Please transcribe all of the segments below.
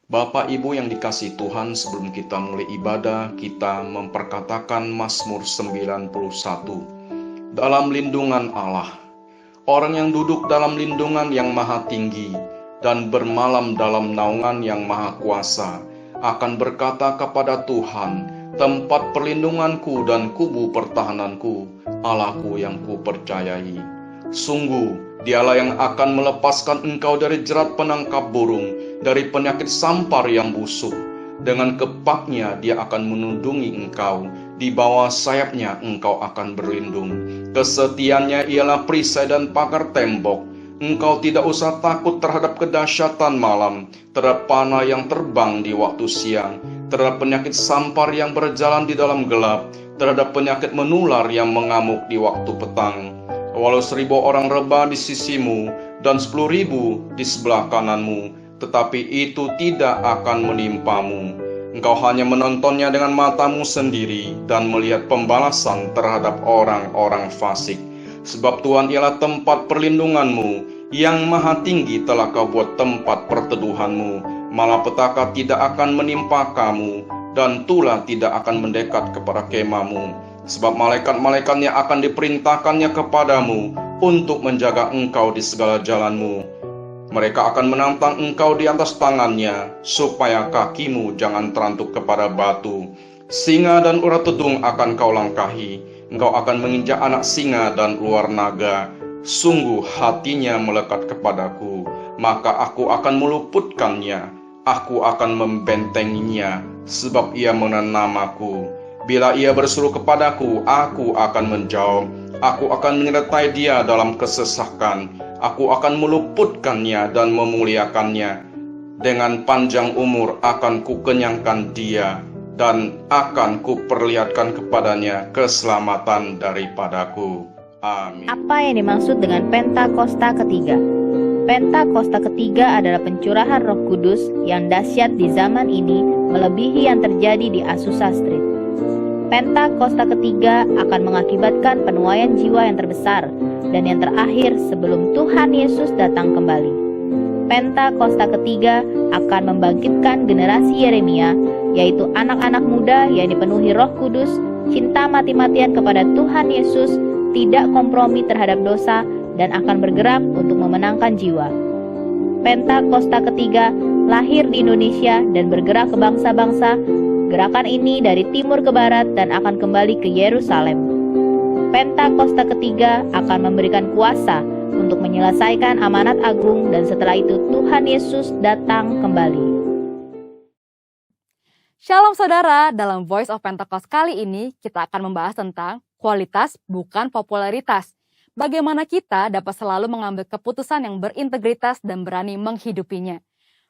Bapak Ibu yang dikasihi Tuhan, sebelum kita mulai ibadah, kita memperkatakan Mazmur 91. Dalam lindungan Allah, orang yang duduk dalam lindungan yang maha tinggi dan bermalam dalam naungan yang maha kuasa akan berkata kepada Tuhan, tempat perlindunganku dan kubu pertahananku, Allahku yang kupercayai. Sungguh, Dialah yang akan melepaskan engkau dari jerat penangkap burung, dari penyakit sampar yang busuk. Dengan kepaknya Dia akan menundungi engkau, di bawah sayapnya engkau akan berlindung. Kesetiaannya ialah perisai dan pagar tembok. Engkau tidak usah takut terhadap kedahsyatan malam, terhadap panah yang terbang di waktu siang, terhadap penyakit sampar yang berjalan di dalam gelap, terhadap penyakit menular yang mengamuk di waktu petang. Walau 1.000 orang rebah di sisimu dan 10.000 di sebelah kananmu, tetapi itu tidak akan menimpamu. Engkau hanya menontonnya dengan matamu sendiri dan melihat pembalasan terhadap orang-orang fasik. Sebab Tuhan ialah tempat perlindunganmu, yang maha tinggi telah kau buat tempat perteduhanmu. Malapetaka tidak akan menimpa kamu, dan tulah tidak akan mendekat kepada kemahmu. Sebab malaikat-malaikatnya akan diperintahkannya kepadamu untuk menjaga engkau di segala jalanmu. Mereka akan menantang engkau di atas tangannya, supaya kakimu jangan terantuk kepada batu. Singa dan urat tedung akan kau langkahi, engkau akan menginjak anak singa dan ular naga. Sungguh hatinya melekat kepadaku, maka aku akan meluputkannya, aku akan membentenginya, sebab ia mengenal namaku. Bila ia berseru kepadaku, aku akan menjawab. Aku akan menyertai dia dalam kesesakan. Aku akan meluputkannya dan memuliakannya. Dengan panjang umur akan kukenyangkan dia, dan akan kuperlihatkan kepadanya keselamatan daripadaku. Amin. Apa yang dimaksud dengan Pentakosta ketiga? Pentakosta ketiga adalah pencurahan Roh Kudus yang dahsyat di zaman ini, melebihi yang terjadi di Azusa Street. Pentakosta ketiga akan mengakibatkan penuaian jiwa yang terbesar dan yang terakhir sebelum Tuhan Yesus datang kembali. Pentakosta ketiga akan membangkitkan generasi Yeremia, yaitu anak-anak muda yang dipenuhi Roh Kudus, cinta mati-matian kepada Tuhan Yesus, tidak kompromi terhadap dosa, dan akan bergerak untuk memenangkan jiwa. Pentakosta ketiga lahir di Indonesia dan bergerak ke bangsa-bangsa. Gerakan ini dari timur ke barat dan akan kembali ke Yerusalem. Pentakosta ketiga akan memberikan kuasa untuk menyelesaikan amanat agung, dan setelah itu Tuhan Yesus datang kembali. Shalom saudara, dalam Voice of Pentecost kali ini kita akan membahas tentang kualitas bukan popularitas. Bagaimana kita dapat selalu mengambil keputusan yang berintegritas dan berani menghidupinya.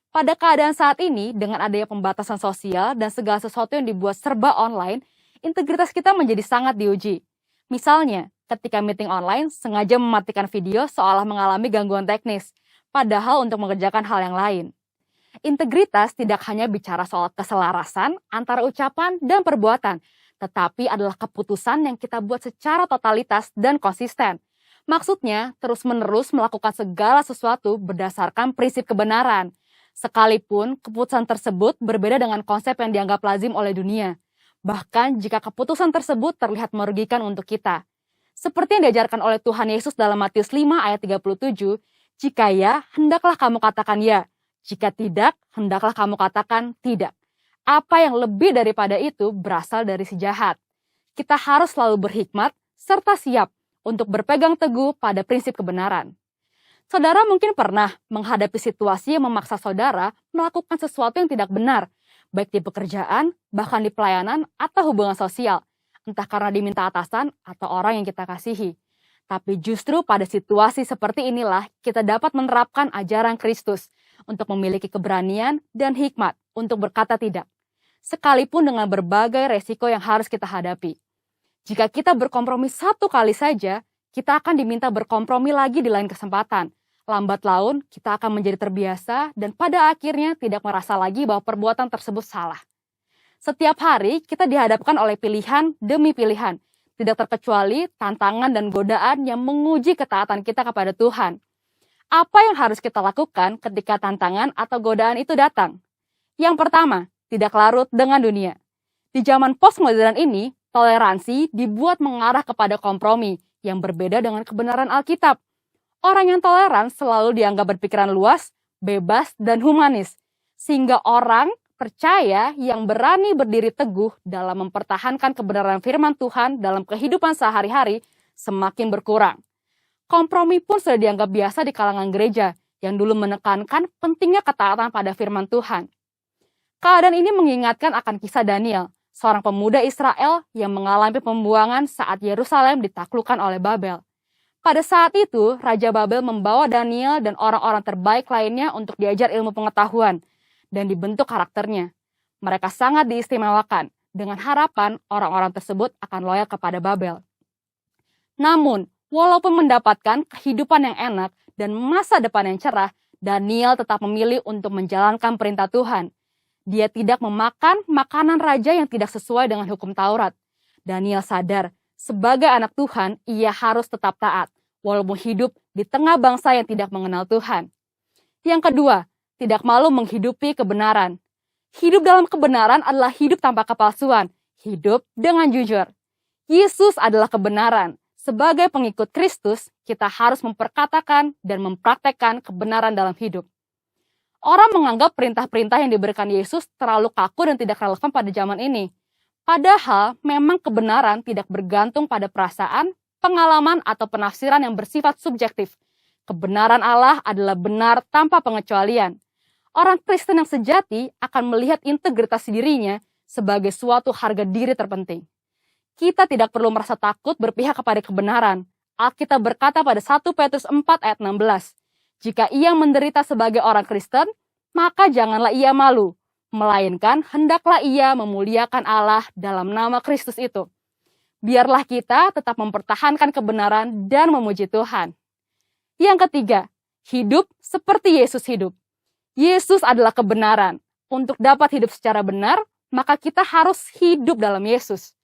Pada keadaan saat ini, dengan adanya pembatasan sosial dan segala sesuatu yang dibuat serba online, integritas kita menjadi sangat diuji. Misalnya, ketika meeting online, sengaja mematikan video seolah mengalami gangguan teknis, padahal untuk mengerjakan hal yang lain. Integritas tidak hanya bicara soal keselarasan antara ucapan dan perbuatan, tetapi adalah keputusan yang kita buat secara totalitas dan konsisten. Maksudnya, terus-menerus melakukan segala sesuatu berdasarkan prinsip kebenaran. Sekalipun keputusan tersebut berbeda dengan konsep yang dianggap lazim oleh dunia. Bahkan jika keputusan tersebut terlihat merugikan untuk kita. Seperti yang diajarkan oleh Tuhan Yesus dalam Matius 5 ayat 37, jika ya, hendaklah kamu katakan ya. Jika tidak, hendaklah kamu katakan tidak. Apa yang lebih daripada itu berasal dari si jahat. Kita harus selalu berhikmat serta siap untuk berpegang teguh pada prinsip kebenaran. Saudara mungkin pernah menghadapi situasi yang memaksa saudara melakukan sesuatu yang tidak benar, baik di pekerjaan, bahkan di pelayanan atau hubungan sosial, entah karena diminta atasan atau orang yang kita kasihi. Tapi justru pada situasi seperti inilah kita dapat menerapkan ajaran Kristus untuk memiliki keberanian dan hikmat untuk berkata tidak, sekalipun dengan berbagai resiko yang harus kita hadapi. Jika kita berkompromi satu kali saja, kita akan diminta berkompromi lagi di lain kesempatan. Lambat laun, kita akan menjadi terbiasa dan pada akhirnya tidak merasa lagi bahwa perbuatan tersebut salah. Setiap hari, kita dihadapkan oleh pilihan demi pilihan, tidak terkecuali tantangan dan godaan yang menguji ketaatan kita kepada Tuhan. Apa yang harus kita lakukan ketika tantangan atau godaan itu datang? Yang pertama, tidak larut dengan dunia. Di zaman postmodern ini, toleransi dibuat mengarah kepada kompromi yang berbeda dengan kebenaran Alkitab. Orang yang toleran selalu dianggap berpikiran luas, bebas, dan humanis, sehingga orang percaya yang berani berdiri teguh dalam mempertahankan kebenaran firman Tuhan dalam kehidupan sehari-hari semakin berkurang. Kompromi pun sudah dianggap biasa di kalangan gereja yang dulu menekankan pentingnya ketaatan pada firman Tuhan. Keadaan ini mengingatkan akan kisah Daniel, seorang pemuda Israel yang mengalami pembuangan saat Yerusalem ditaklukkan oleh Babel. Pada saat itu, Raja Babel membawa Daniel dan orang-orang terbaik lainnya untuk diajar ilmu pengetahuan dan dibentuk karakternya. Mereka sangat diistimewakan dengan harapan orang-orang tersebut akan loyal kepada Babel. Namun, walaupun mendapatkan kehidupan yang enak dan masa depan yang cerah, Daniel tetap memilih untuk menjalankan perintah Tuhan. Dia tidak memakan makanan raja yang tidak sesuai dengan hukum Taurat. Daniel sadar, sebagai anak Tuhan, ia harus tetap taat, walaupun hidup di tengah bangsa yang tidak mengenal Tuhan. Yang kedua, tidak malu menghidupi kebenaran. Hidup dalam kebenaran adalah hidup tanpa kepalsuan, hidup dengan jujur. Yesus adalah kebenaran. Sebagai pengikut Kristus, kita harus memperkatakan dan mempraktekkan kebenaran dalam hidup. Orang menganggap perintah-perintah yang diberikan Yesus terlalu kaku dan tidak relevan pada zaman ini. Padahal, memang kebenaran tidak bergantung pada perasaan, pengalaman, atau penafsiran yang bersifat subjektif. Kebenaran Allah adalah benar tanpa pengecualian. Orang Kristen yang sejati akan melihat integritas dirinya sebagai suatu harga diri terpenting. Kita tidak perlu merasa takut berpihak kepada kebenaran. Alkitab berkata pada 1 Petrus 4 ayat 16, jika ia menderita sebagai orang Kristen, maka janganlah ia malu, melainkan hendaklah ia memuliakan Allah dalam nama Kristus itu. Biarlah kita tetap mempertahankan kebenaran dan memuji Tuhan. Yang ketiga, hidup seperti Yesus hidup. Yesus adalah kebenaran. Untuk dapat hidup secara benar, maka kita harus hidup dalam Yesus.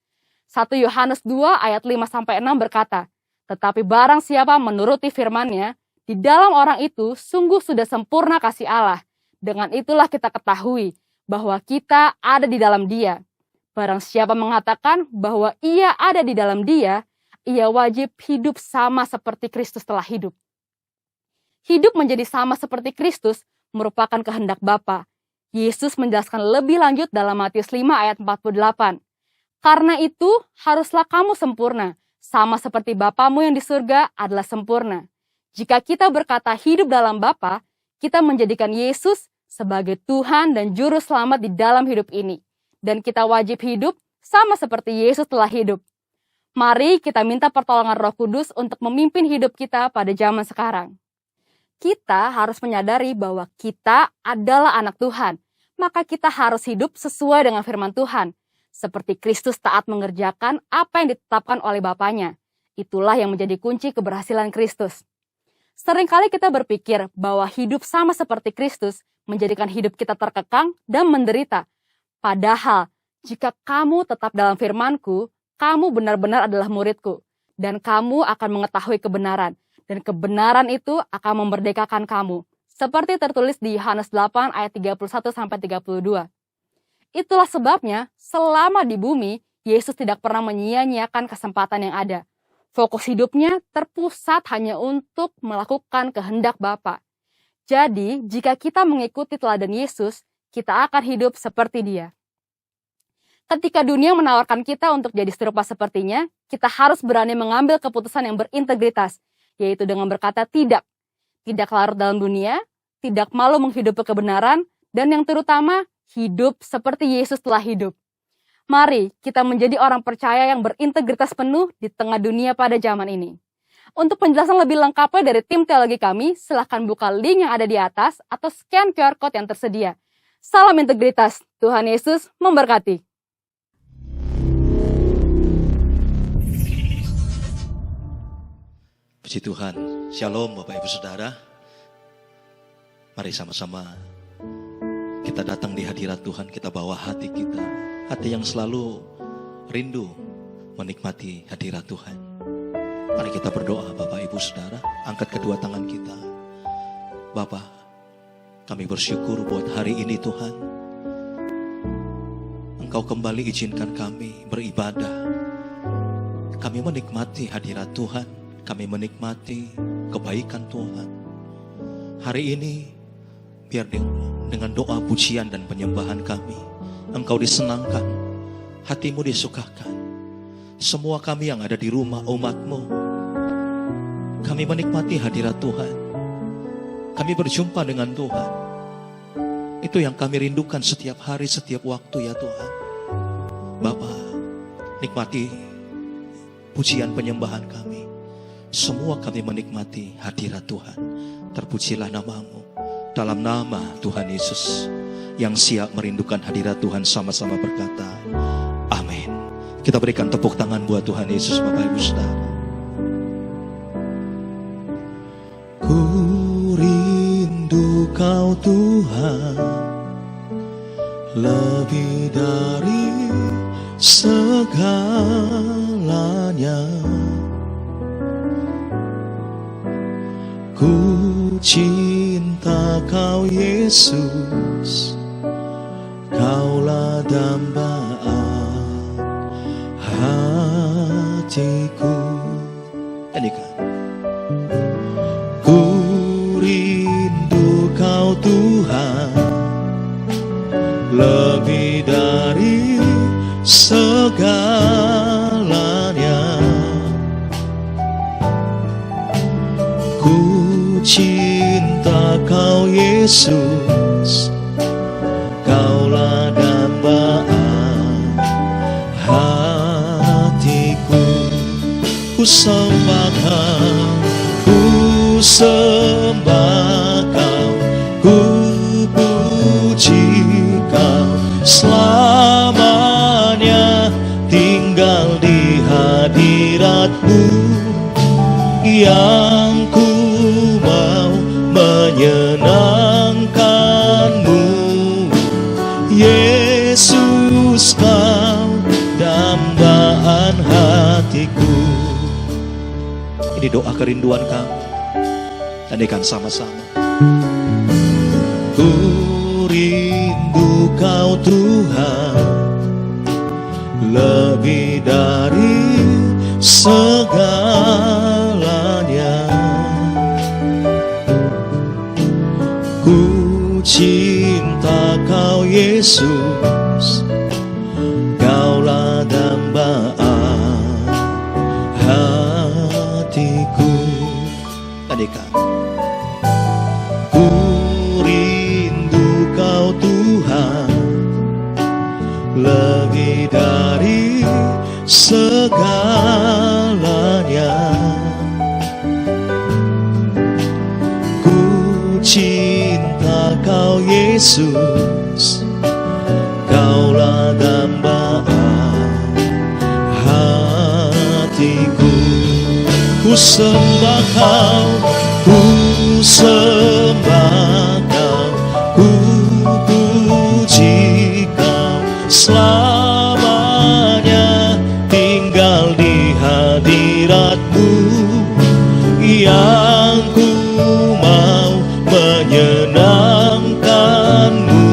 1 Yohanes 2 ayat 5-6 berkata, tetapi barang siapa menuruti firman-Nya, di dalam orang itu sungguh sudah sempurna kasih Allah. Dengan itulah kita ketahui bahwa kita ada di dalam Dia. Barang siapa mengatakan bahwa ia ada di dalam Dia, ia wajib hidup sama seperti Kristus telah hidup. Hidup menjadi sama seperti Kristus merupakan kehendak Bapa. Yesus menjelaskan lebih lanjut dalam Matius 5 ayat 48. Karena itu, haruslah kamu sempurna, sama seperti Bapamu yang di surga adalah sempurna. Jika kita berkata hidup dalam Bapa, kita menjadikan Yesus sebagai Tuhan dan Juru Selamat di dalam hidup ini. Dan kita wajib hidup sama seperti Yesus telah hidup. Mari kita minta pertolongan Roh Kudus untuk memimpin hidup kita pada zaman sekarang. Kita harus menyadari bahwa kita adalah anak Tuhan, maka kita harus hidup sesuai dengan firman Tuhan. Seperti Kristus taat mengerjakan apa yang ditetapkan oleh Bapanya. Itulah yang menjadi kunci keberhasilan Kristus. Seringkali kita berpikir bahwa hidup sama seperti Kristus menjadikan hidup kita terkekang dan menderita. Padahal, jika kamu tetap dalam firman-Ku, kamu benar-benar adalah murid-Ku, dan kamu akan mengetahui kebenaran. Dan kebenaran itu akan memerdekakan kamu. Seperti tertulis di Yohanes 8 ayat 31-32. Itulah sebabnya selama di bumi, Yesus tidak pernah menyia-nyiakan kesempatan yang ada. Fokus hidupnya terpusat hanya untuk melakukan kehendak Bapa. Jadi, jika kita mengikuti teladan Yesus, kita akan hidup seperti Dia. Ketika dunia menawarkan kita untuk jadi serupa sepertinya, kita harus berani mengambil keputusan yang berintegritas, yaitu dengan berkata tidak larut dalam dunia, tidak malu menghidupi kebenaran, dan yang terutama, hidup seperti Yesus telah hidup. Mari kita menjadi orang percaya yang berintegritas penuh di tengah dunia pada zaman ini. Untuk penjelasan lebih lengkapnya dari tim teologi kami, silahkan buka link yang ada di atas atau scan QR Code yang tersedia. Salam integritas, Tuhan Yesus memberkati. Puji Tuhan, Shalom Bapak Ibu Saudara. Mari sama-sama kita datang di hadirat Tuhan, kita bawa hati kita, hati yang selalu rindu menikmati hadirat Tuhan. Mari kita berdoa Bapak Ibu Saudara, angkat kedua tangan kita. Bapa, kami bersyukur buat hari ini Tuhan. Engkau kembali izinkan kami beribadah. Kami menikmati hadirat Tuhan. Kami menikmati kebaikan Tuhan. Hari ini, biar dengan doa pujian dan penyembahan kami, Engkau disenangkan, hatimu disukakan. Semua kami yang ada di rumah umat-Mu, kami menikmati hadirat Tuhan. Kami berjumpa dengan Tuhan. Itu yang kami rindukan setiap hari, setiap waktu ya Tuhan. Bapa, nikmati pujian penyembahan kami. Semua kami menikmati hadirat Tuhan. Terpujilah nama-Mu. Dalam nama Tuhan Yesus yang siap merindukan hadirat Tuhan, sama-sama berkata, amin. Kita berikan tepuk tangan buat Tuhan Yesus, Bapak Ibu Saudara. Ku rindu Kau Tuhan, lebih dari segalanya. Ku cinta Kau Yesus, Kaulah dambaan hatiku. Nyanyikan. Ku rindu Kau Tuhan, lebih dari segalanya. Ku cinta Kau Yesus, Kaulah dambaan hatiku. Ku sembah Kau, ku sembah Kau, ku puji Kau, selamanya tinggal di hadirat-Mu, yang ku mau menyenangkan-Mu. Yesus, Kau dambaan hatiku. Ini doa kerinduan kami. Nyanyikan sama-sama. Ku rindu Kau Tuhan, lebih dari segalanya. Ku cinta Kau Yesus, Kaulah dambaan hatiku. Nyanyikan. Ku rindu Kau Tuhan, lebih dari segalanya. Ku cinta Kau Yesus, Kaulah dambaan hatiku. Ku sembah Kau, ku sembah Kau, ku puji Kau, selamanya tinggal di hadirat-Mu, yang ku mau menyenangkan-Mu.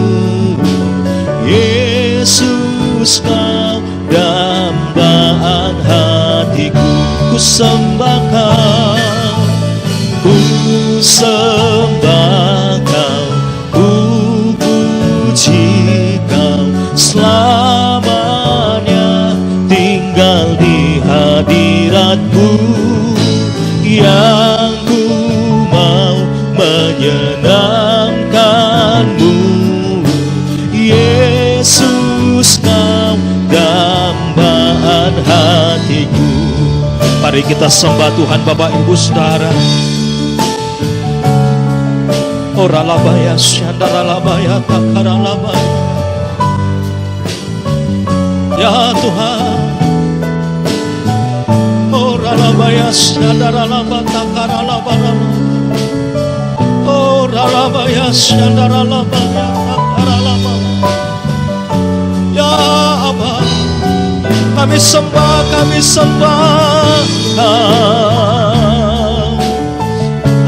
Yesus, Kau dambaan hatiku. Ku sembah Kau, ku sembah Kau, ku puji Kau, selamanya tinggal di hadirat-Mu, yang ku mau menyenangkan-Mu. Yesus, Kau dambaan hatiku. Mari kita sembah Tuhan Bapak Ibu Saudara. Ora labaya syandara labaya takara labaya. Ya Tuhan. Ora labaya syandara labaya takara labaya. Ora labaya syandara labaya takara labaya. Ya Abba, kami sembah Kau.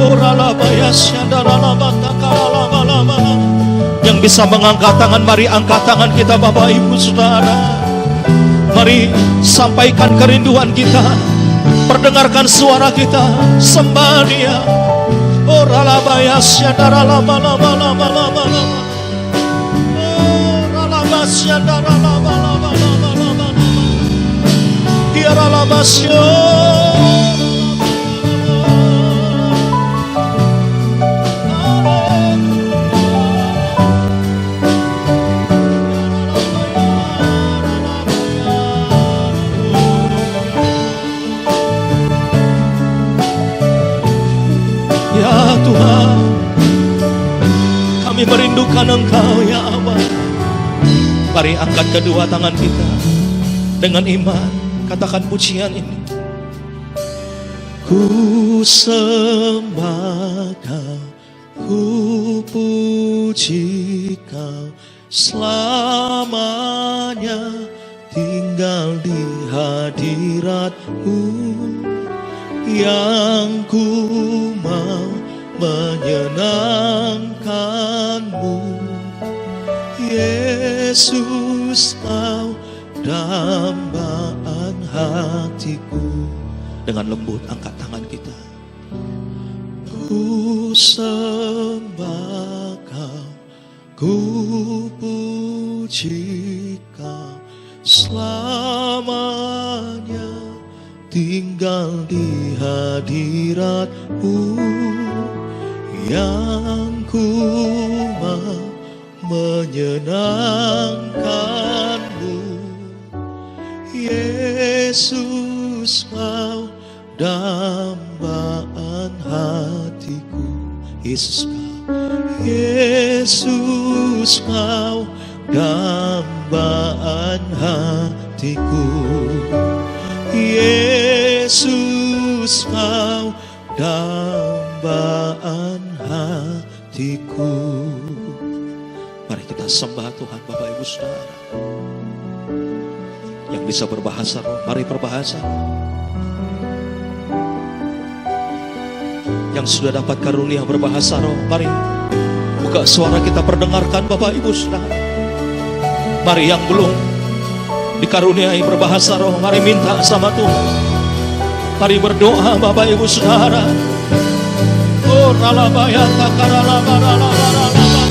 Ora labaya syandara labaya takara labaya. Yang bisa mengangkat tangan, mari angkat tangan kita Bapak Ibu Saudara. Mari sampaikan kerinduan kita, perdengarkan suara kita, sembah Dia. Oh ralabaya syadara lama lama lama lama lama. Oh ralabaya syadara lama lama lama lama. Dia ralabasyo. Ya Tuhan, kami merindukan Engkau ya Allah. Mari angkat kedua tangan kita dengan iman, katakan pujian ini. Ku sembah Kau, ku puji Kau, selamanya tinggal di hadirat-Mu. Yang ku mau menyenangkan-Mu, Yesus Kau dambaan hatiku. Dengan lembut angkat tangan kita. Ku sembah Kau, ku puji Kau, selamanya tinggal di hadirat-Mu. Yang ku mau menyenangkan-Mu, Yesus Kau dambaan hatiku. Yesus Kau, Yesus Kau dambaan hatiku. Yesus Kau dambaan hatiku. Mari kita sembah Tuhan Bapak Ibu Saudara. Yang bisa berbahasa roh, mari berbahasa. Yang sudah dapat karunia berbahasa roh, mari buka suara kita perdengarkan Bapak Ibu Saudara. Mari yang belum dikaruniai berbahasa roh, mari minta sama Tuhan. Mari berdoa Bapak Ibu Saudara. Oh ralabaya takaralabaralabaralaba.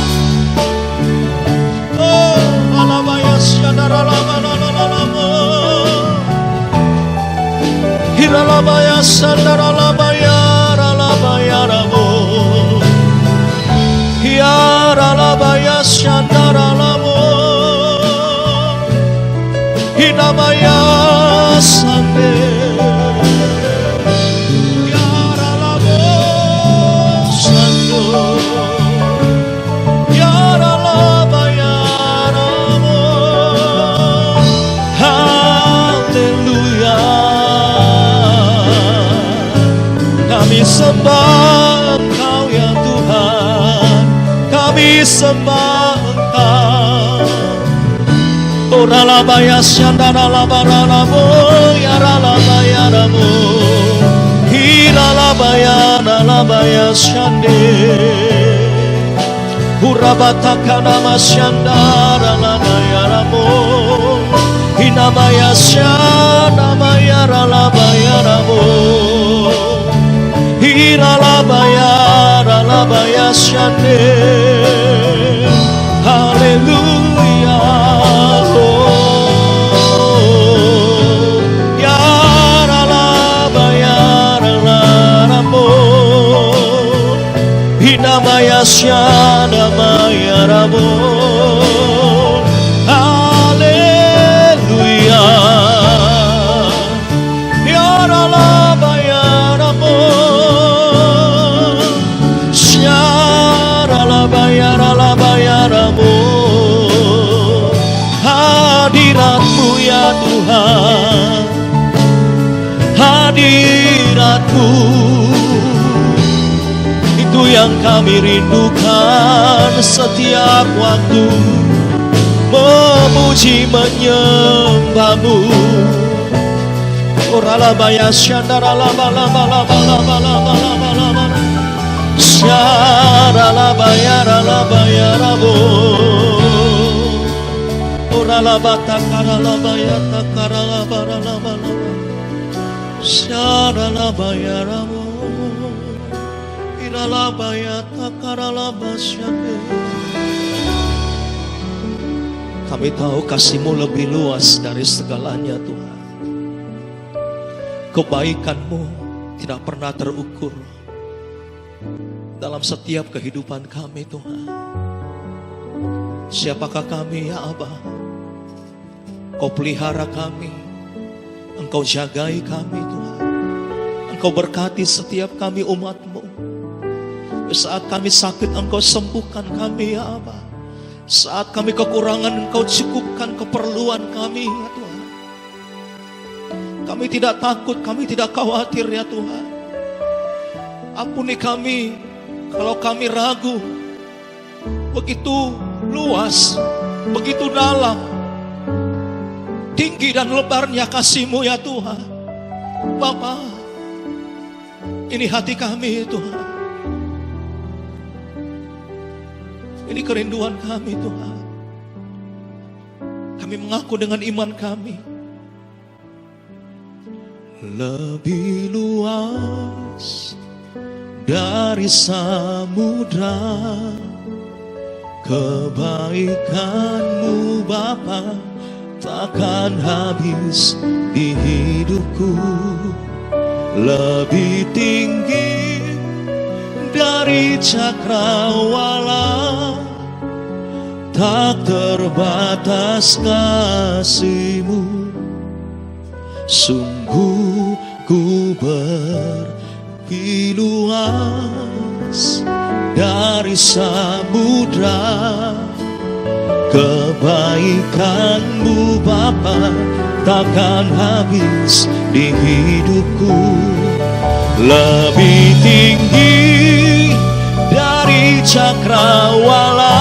Oh ralabaya syadaralabaralabaralaba. Hiralabaya sandaralabaya ralabaya rabo. Hiaralabaya syandaralabo. Hinamaya sande. Yaralabo sando. Yaralabaya ramo. Haleluya. Kami sembah Engkau ya Tuhan. Kami sembah Engkau. Oralabaya syandaralabaralabo, yaralabaya ramo. Hiralabaya nalabaya syande. Hurabatakana masyandaralabaya ramo. Hinamaya syanamaya ralabaya ramo. Hiralabaya ralabaya syande. Haleluya. Hinamaya syadamaya ramo. Haleluya. Yaralabaya ramo. Syaralabaya ralabaya ramo. Hadirat-Mu ya Tuhan, hadirat-Mu itu yang kami rindukan setiap waktu, memuji menyembah-Mu. Oralabaya syandaralabalabalabalabalabalabalabalabala. Syaralabaya bayara la bayara bo. Ora la bata kara la bayata kara la bara la bala. Shara la bayara bo. Ira la bayata kara la basyane. Kami tahu kasih-Mu lebih luas dari segalanya Tuhan. Kebaikan-Mu tidak pernah terukur dalam setiap kehidupan kami Tuhan. Siapakah kami ya Aba? Kau pelihara kami, Engkau jagai kami Tuhan. Engkau berkati setiap kami umat-Mu. Saat kami sakit Engkau sembuhkan kami ya Aba. Saat kami kekurangan Engkau cukupkan keperluan kami ya Tuhan. Kami tidak takut, kami tidak khawatir ya Tuhan. Ampuni kami kalau kami ragu. Begitu luas, begitu dalam, tinggi dan lebarnya kasih-Mu ya Tuhan. Bapa, ini hati kami Tuhan. Ini kerinduan kami Tuhan. Kami mengaku dengan iman kami. Lebih luas dari samudra kebaikan-Mu Bapa takkan habis di hidupku. Lebih tinggi dari cakrawala, tak terbatas kasih-Mu. Sungguh ku berpi luas dari samudra kebaikan-Mu Bapa takkan habis di hidupku. Lebih tinggi dari cakrawala,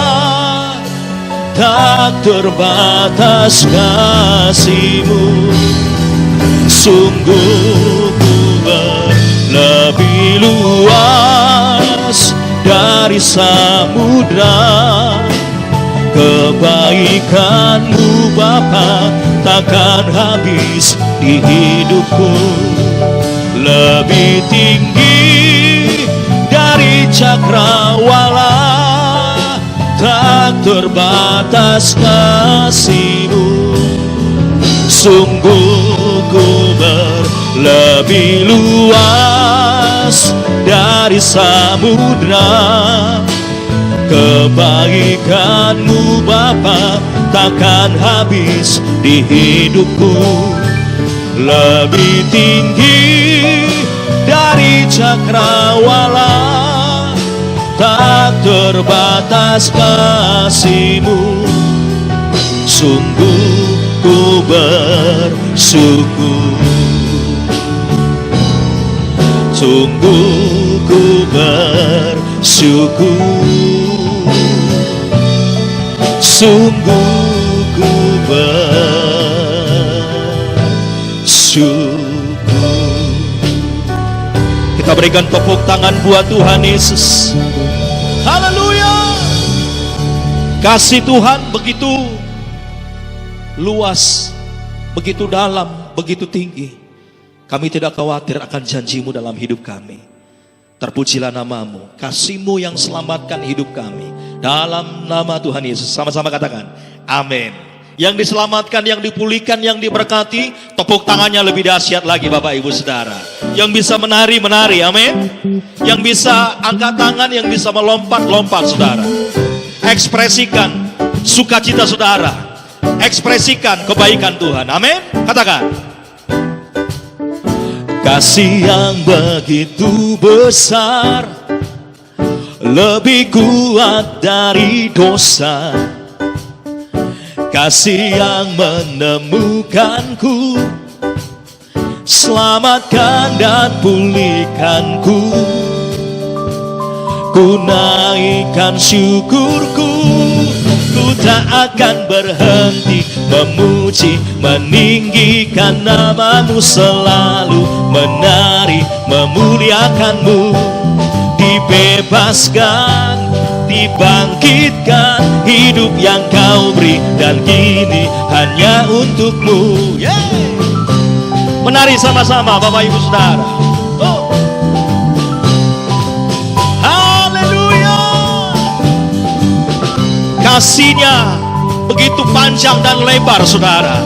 tak terbatas kasih-Mu. Sungguh ku lebih luas dari samudra kebaikan-Mu Bapa takkan habis di hidupku. Lebih tinggi dari cakrawala, tak terbatas kasih-Mu. Sungguh ku lebih luas dari samudra kebaikan-Mu Bapa takkan habis di hidupku. Lebih tinggi dari cakrawala, tak terbatas kasih-Mu. Sungguh ku bersyukur. Sungguh ku bersyukur. Sungguh ku bersyukur. Kita berikan tepuk tangan buat Tuhan Yesus. Haleluya. Kasih Tuhan begitu luas, begitu dalam, begitu tinggi. Kami tidak khawatir akan janji-Mu dalam hidup kami. Terpujilah nama-Mu, kasih-Mu yang selamatkan hidup kami. Dalam nama Tuhan Yesus, sama-sama katakan amin. Yang diselamatkan, yang dipulihkan, yang diberkati, tepuk tangannya lebih dahsyat lagi Bapak Ibu Saudara. Yang bisa menari, amin. Yang bisa angkat tangan, yang bisa melompat, saudara. Ekspresikan sukacita saudara. Ekspresikan kebaikan Tuhan, amin. Katakan. Kasih yang begitu besar, lebih kuat dari dosa. Kasih yang menemukanku, selamatkan dan pulihkanku. Ku naikkan syukurku, ku tak akan berhenti memuji, meninggikan nama-Mu, selalu menari, memuliakan-Mu. Dibebaskan, dibangkitkan, hidup yang kau beri dan kini hanya untukmu. Menari sama-sama Bapak Ibu Saudara. Haleluya. Kasih-Nya begitu panjang dan lebar, saudara.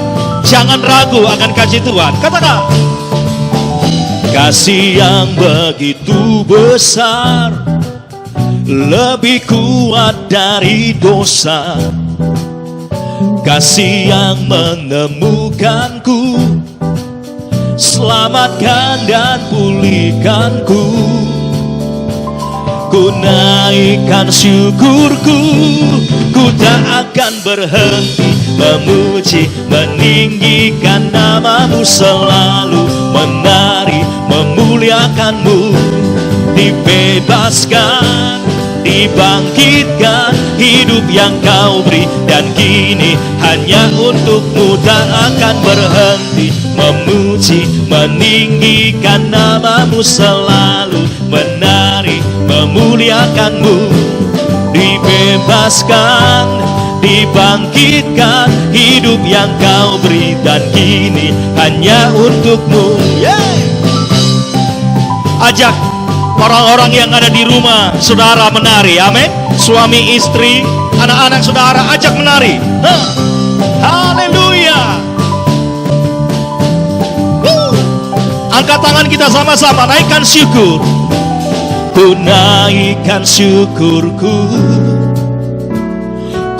Jangan ragu akan kasih Tuhan. Katakan, kasih yang begitu besar, lebih kuat dari dosa. Kasih yang menemukanku, selamatkan dan pulihkanku. Ku naikkan syukurku, ku tak akan berhenti memuji, meninggikan nama-Mu, selalu menari, memuliakan-Mu. Dibebaskan, dibangkitkan, hidup yang kau beri dan kini hanya untuk-Mu. Tak akan berhenti memuji, meninggikan nama-Mu, selalu menari, memuliakan-Mu. Dibebaskan, dibangkitkan, hidup yang kau beri dan kini hanya untuk-Mu. Ajak orang-orang yang ada di rumah saudara menari, amin. Suami, istri, anak-anak saudara, ajak menari. Haleluya. Angkat tangan kita sama-sama, naikkan syukur. Ku naikkan syukurku,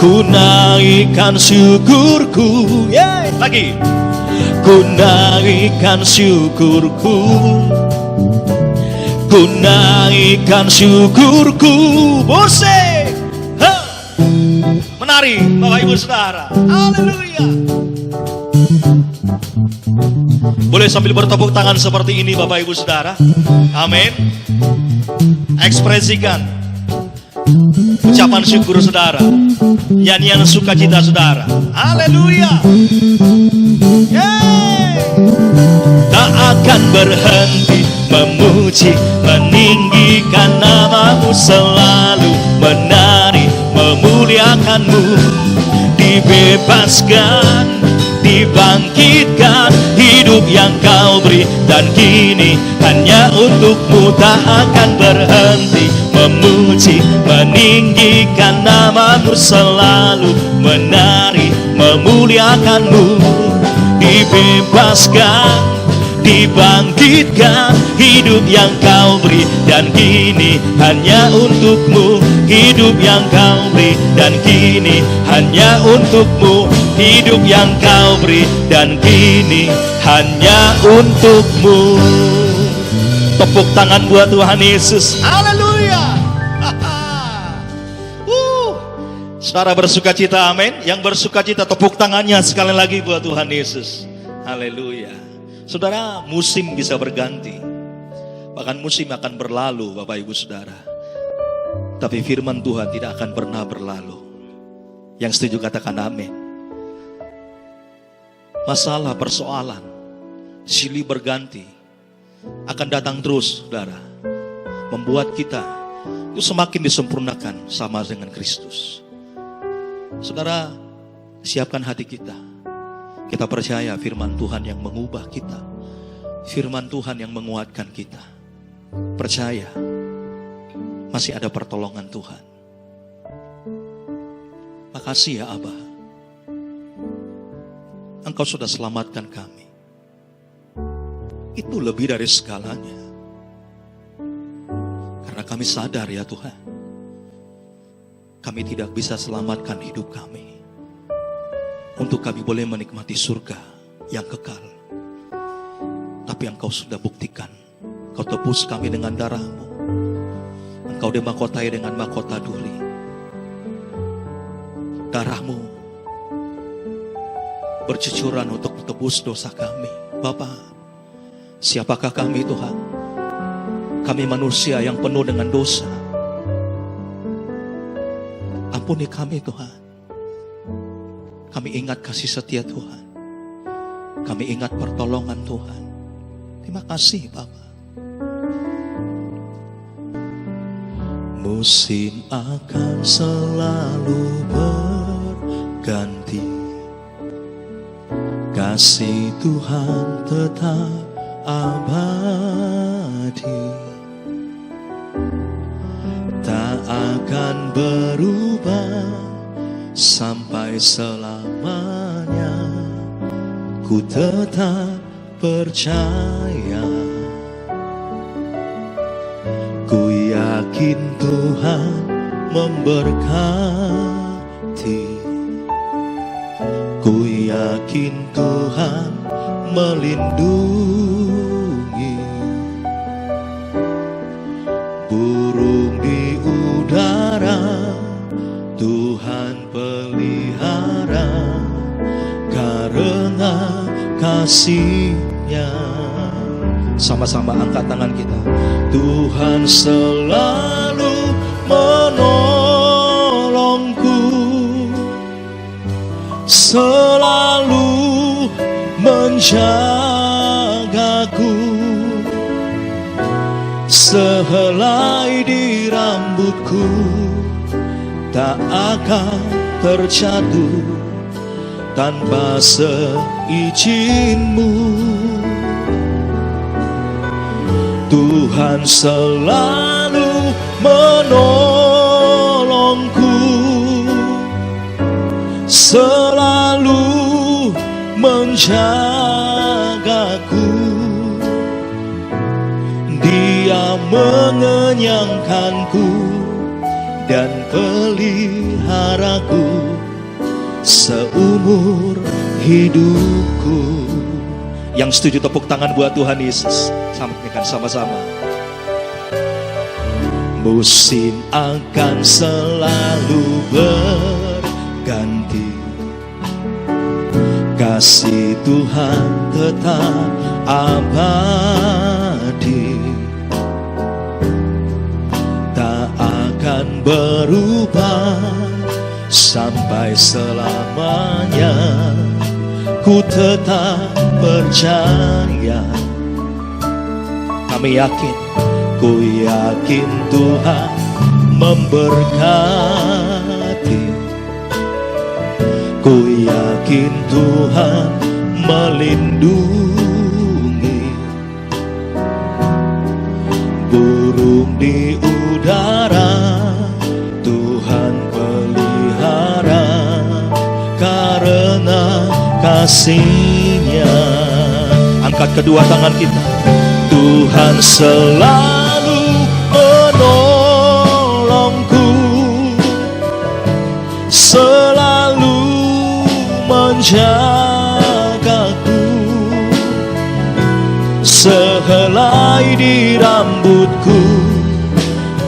ku naikkan syukurku. Lagi. Ku naikkan syukurku, ku naikkan syukurku. Musik. Menari Bapak Ibu Saudara. Haleluya. Boleh sambil bertepuk tangan seperti ini Bapak Ibu Saudara. Amin. Ekspresikan ucapan syukur saudara, nyanyian sukacita saudara. Haleluya. Tak akan berhenti memuji, meninggikan nama-Mu, selalu menari, memuliakan-Mu. Dibebaskan, dibangkitkan, hidup yang kau beri dan kini hanya untuk-Mu. Tak akan berhenti memuji, meninggikan nama-Mu, selalu menari, memuliakan-Mu. Dibebaskan, dibangkitkan, hidup yang kau beri dan kini hanya untuk-Mu. Hidup yang kau beri dan kini hanya untuk-Mu. Hidup yang kau beri dan kini hanya untuk-Mu. Tepuk tangan buat Tuhan Yesus. Haleluya. Saudara bersukacita, amin. Yang bersukacita tepuk tangannya sekali lagi buat Tuhan Yesus. Haleluya. Saudara, musim bisa berganti, bahkan musim akan berlalu Bapak Ibu Saudara, tapi firman Tuhan tidak akan pernah berlalu. Yang setuju katakan amin. Masalah, persoalan, silih berganti akan datang terus saudara, membuat kita itu semakin disempurnakan sama dengan Kristus. Saudara, siapkan hati kita. Kita percaya firman Tuhan yang mengubah kita, firman Tuhan yang menguatkan kita. Percaya masih ada pertolongan Tuhan. Makasih ya Abah, Engkau sudah selamatkan kami. Itu lebih dari segalanya. Karena kami sadar ya Tuhan, kami tidak bisa selamatkan hidup kami untuk kami boleh menikmati surga yang kekal. Tapi Engkau sudah buktikan, Engkau tebus kami dengan darah-Mu. Engkau dimahkotai dengan mahkota duri. Darah-Mu bercucuran untuk tebus dosa kami. Bapa, siapakah kami Tuhan? Kami manusia yang penuh dengan dosa. Ampuni kami Tuhan. Kami ingat kasih setia Tuhan. Kami ingat pertolongan Tuhan. Terima kasih Bapa. Musim akan selalu berganti, kasih Tuhan tetap abadi, tak akan berubah sampai selamanya. Ku tetap percaya, ku yakin Tuhan memberkati, ku yakin Tuhan melindungi. Burung di udara Tuhan pelihara, karena kasih-Nya. Sama-sama angkat tangan kita. Tuhan selalu menolongku, selalu menjagaku. Sehelai di rambutku tak akan terjatuh tanpa seizin-Mu. Tuhan selalu menolongku, selalu menjagaku. Dia mengenyangkanku dan peliharaku seumur hidupku. Yang setuju tepuk tangan buat Tuhan Yesus. Sampaikan sama-sama. Musim akan selalu berganti, kasih Tuhan tetap abadi, tak akan berubah sampai selamanya. Ku tetap percaya, kami yakin, ku yakin Tuhan memberkati, ku yakin Tuhan melindungi. Burung di udara Tuhan pelihara, karena kasih-Nya. Angkat kedua tangan kita. Tuhan selalu menolongku, selalu menjagaku. Sehelai di rambutku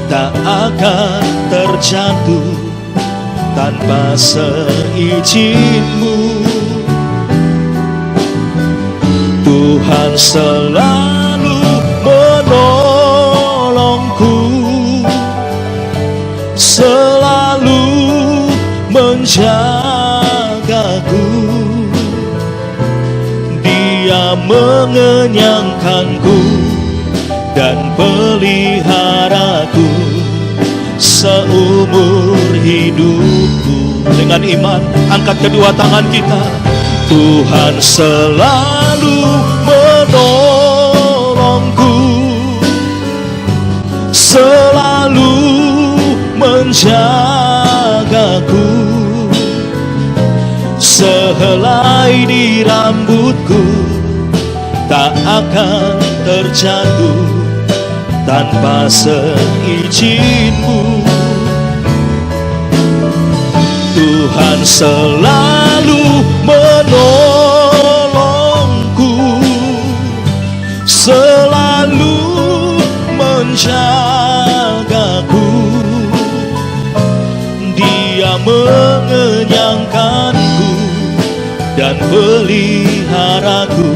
tak akan terjatuh tanpa seizin-Mu. Tuhan selalu menolongku, selalu menjagaku. Dia mengenyangkanku dan peliharaku seumur hidupku. Dengan iman, angkat kedua tangan kita. Tuhan selalu menolongku, selalu menjagaku. Sehelai di rambutku tak akan terjatuh tanpa seizin-Mu. Tuhan selalu menolongku, selalu menjagaku. Dia mengenyangkanku dan peliharaku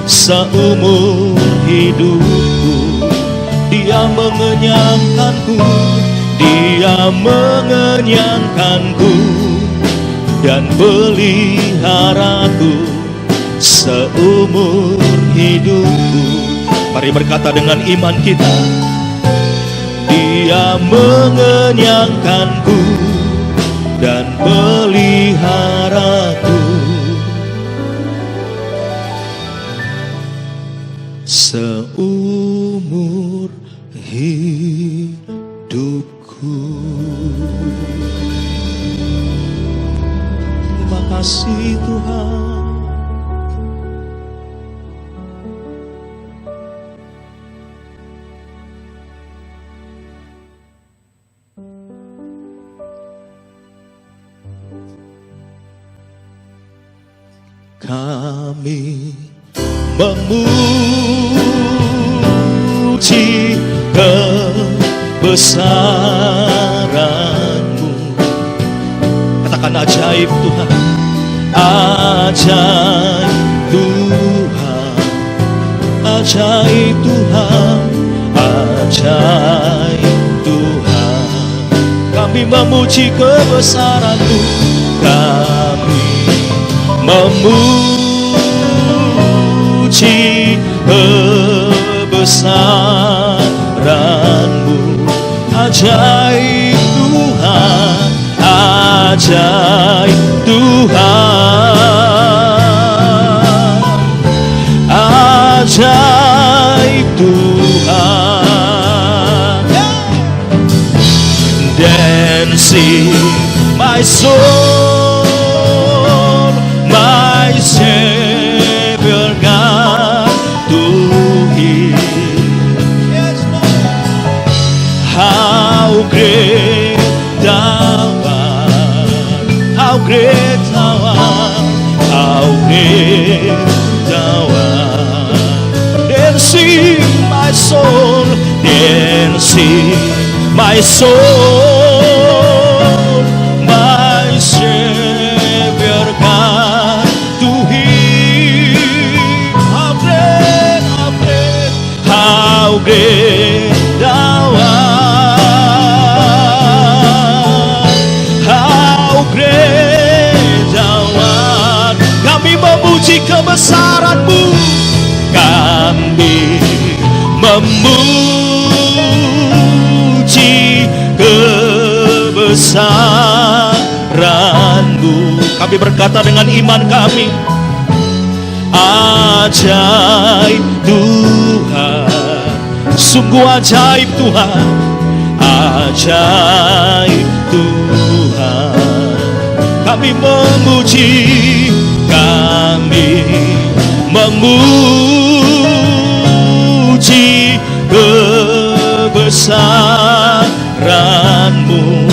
seumur hidupku. Dia mengenyangkanku, Dia mengenyangkanku dan peliharaku seumur hidupku. Mari berkata dengan iman kita. Dia Dia mengenyangkanku dan peliharaku seumur hidupku. Terima kasih Tuhan. Kami memuji kebesaran-Mu. Katakan ajaib Tuhan, ajaib Tuhan, ajaib Tuhan, ajaib Tuhan. Kami memuji kebesaran-Mu, kami memuji kebesaran-Mu. Ajaib Tuhan, ajaib Tuhan, ajaib Tuhan. Then sing my soul, my Savior God to Him. How great Thou art, how great Thou art, how great Thou art. Then sing my soul, then sing my soul, my Savior God to Him. How great, how great, how great Thou art, how great Thou art. Kami memuji kebesaran-Mu, kami memuji kebesaran-Mu. Kami berkata dengan iman kami, ajaib Tuhan, sungguh ajaib Tuhan, ajaib Tuhan. Kami memuji, kami memuji kebesaran-Mu.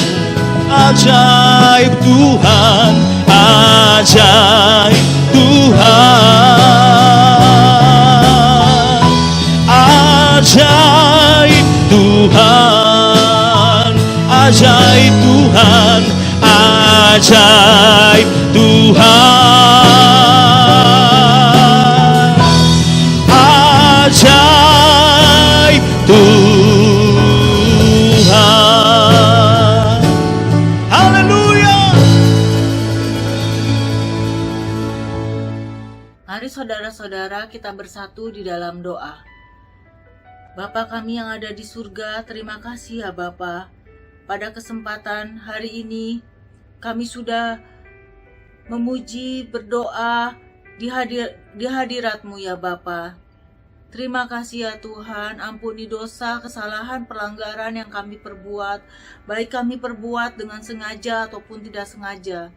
Ajaib Tuhan, ajaib Tuhan, ajaib Tuhan, ajaib Tuhan, ajaib Tuhan, ajaib Tuhan. Haleluya. Mari saudara-saudara kita bersatu di dalam doa. Bapa kami yang ada di surga, terima kasih ya Bapa. Pada kesempatan hari ini kami sudah memuji, berdoa di hadirat-Mu ya Bapa. Terima kasih ya Tuhan, ampuni dosa, kesalahan, pelanggaran yang kami perbuat, baik kami perbuat dengan sengaja ataupun tidak sengaja.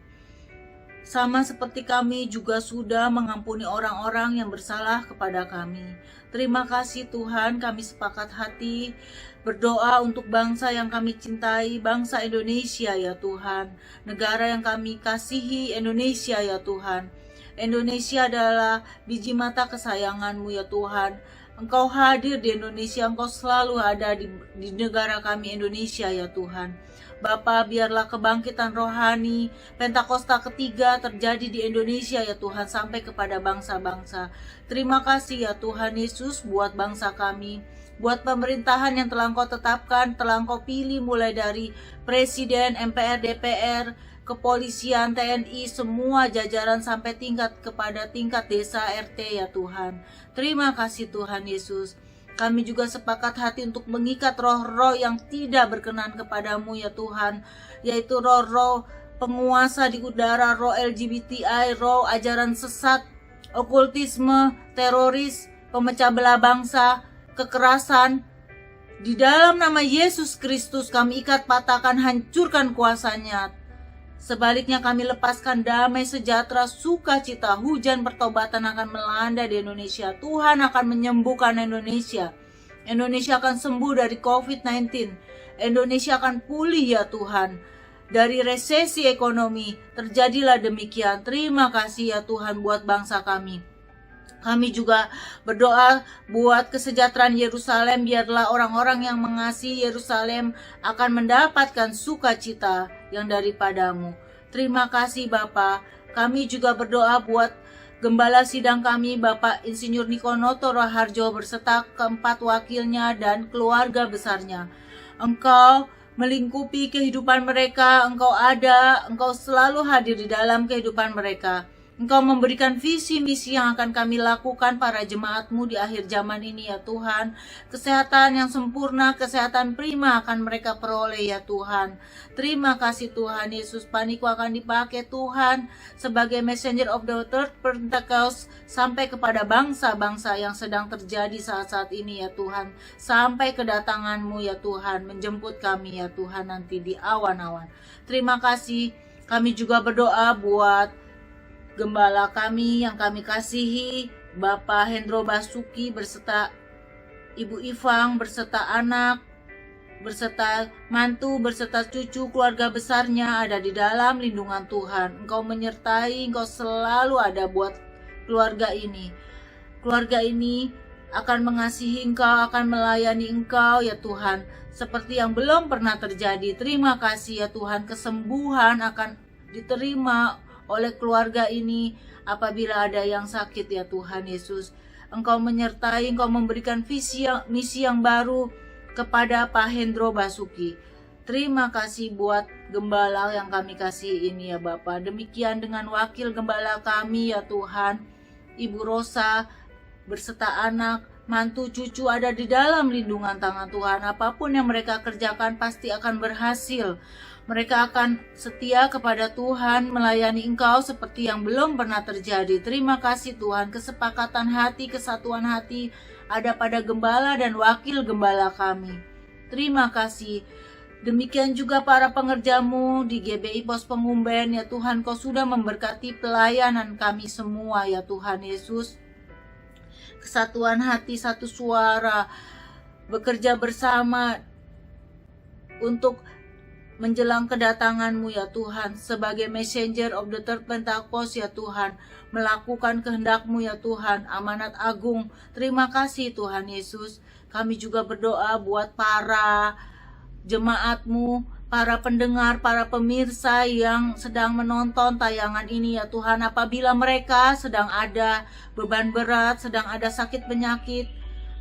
Sama seperti kami juga sudah mengampuni orang-orang yang bersalah kepada kami. Terima kasih Tuhan, kami sepakat hati berdoa untuk bangsa yang kami cintai, bangsa Indonesia ya Tuhan. Negara yang kami kasihi, Indonesia ya Tuhan. Indonesia adalah biji mata kesayangan-Mu ya Tuhan. Engkau hadir di Indonesia, Engkau selalu ada di negara kami Indonesia ya Tuhan. Bapa, biarlah kebangkitan rohani Pentakosta ketiga terjadi di Indonesia ya Tuhan, sampai kepada bangsa-bangsa. Terima kasih ya Tuhan Yesus buat bangsa kami, buat pemerintahan yang telah Engkau tetapkan, telah Engkau pilih mulai dari Presiden, MPR, DPR, kepolisian, TNI, semua jajaran sampai tingkat kepada tingkat desa RT ya Tuhan. Terima kasih Tuhan Yesus. Kami juga sepakat hati untuk mengikat roh-roh yang tidak berkenan kepadamu ya Tuhan, yaitu roh-roh penguasa di udara, roh LGBTI, roh ajaran sesat, okultisme, teroris, pemecah belah bangsa, kekerasan. Di dalam nama Yesus Kristus kami ikat, patahkan, hancurkan kuasanya. Sebaliknya kami lepaskan damai, sejahtera, sukacita, hujan pertobatan akan melanda di Indonesia. Tuhan akan menyembuhkan Indonesia. Indonesia akan sembuh dari COVID-19. Indonesia akan pulih ya Tuhan. Dari resesi ekonomi, terjadilah demikian. Terima kasih ya Tuhan buat bangsa kami. Kami juga berdoa buat kesejahteraan Yerusalem. Biarlah orang-orang yang mengasihi Yerusalem akan mendapatkan sukacita yang daripadamu. Terima kasih Bapa. Kami juga berdoa buat Gembala sidang kami, Bapak Insinyur Nikonoto Raharjo berserta keempat wakilnya dan keluarga besarnya. Engkau melingkupi kehidupan mereka, Engkau ada, Engkau selalu hadir di dalam kehidupan mereka. Engkau memberikan visi misi yang akan kami lakukan para jemaat-Mu di akhir zaman ini ya Tuhan. Kesehatan yang sempurna, kesehatan prima akan mereka peroleh ya Tuhan. Terima kasih Tuhan Yesus. Paniku akan dipakai Tuhan sebagai messenger of the third Pentecost sampai kepada bangsa-bangsa yang sedang terjadi saat-saat ini ya Tuhan. Sampai kedatangan-Mu ya Tuhan, menjemput kami ya Tuhan nanti di awan-awan. Terima kasih. Kami juga berdoa buat Gembala kami yang kami kasihi, Bapak Hendro Basuki berserta Ibu Ivang, berserta anak, berserta mantu, berserta cucu, keluarga besarnya ada di dalam lindungan Tuhan. Engkau menyertai, Engkau selalu ada buat keluarga ini. Keluarga ini akan mengasihi Engkau, akan melayani Engkau ya Tuhan, seperti yang belum pernah terjadi. Terima kasih ya Tuhan, kesembuhan akan diterima oleh keluarga ini apabila ada yang sakit ya Tuhan Yesus. Engkau menyertai, Engkau memberikan misi yang baru kepada Pak Hendro Basuki. Terima kasih buat gembala yang kami kasih ini ya Bapak. Demikian dengan wakil gembala kami ya Tuhan, Ibu Rosa berserta anak, mantu, cucu ada di dalam lindungan tangan Tuhan. Apapun yang mereka kerjakan pasti akan berhasil. Mereka akan setia kepada Tuhan, melayani Engkau seperti yang belum pernah terjadi. Terima kasih Tuhan, kesepakatan hati, kesatuan hati ada pada gembala dan wakil gembala kami. Terima kasih. Demikian juga para pengerja-Mu di GBI Pos Pengumben, ya Tuhan, Kau sudah memberkati pelayanan kami semua, ya Tuhan Yesus. Kesatuan hati, satu suara, bekerja bersama untuk menjelang kedatangan-Mu ya Tuhan, sebagai messenger of the third Pentecost ya Tuhan, melakukan kehendak-Mu ya Tuhan, amanat agung. Terima kasih Tuhan Yesus. Kami juga berdoa buat para jemaat-Mu, para pendengar, para pemirsa yang sedang menonton tayangan ini ya Tuhan. Apabila mereka sedang ada beban berat, sedang ada sakit penyakit,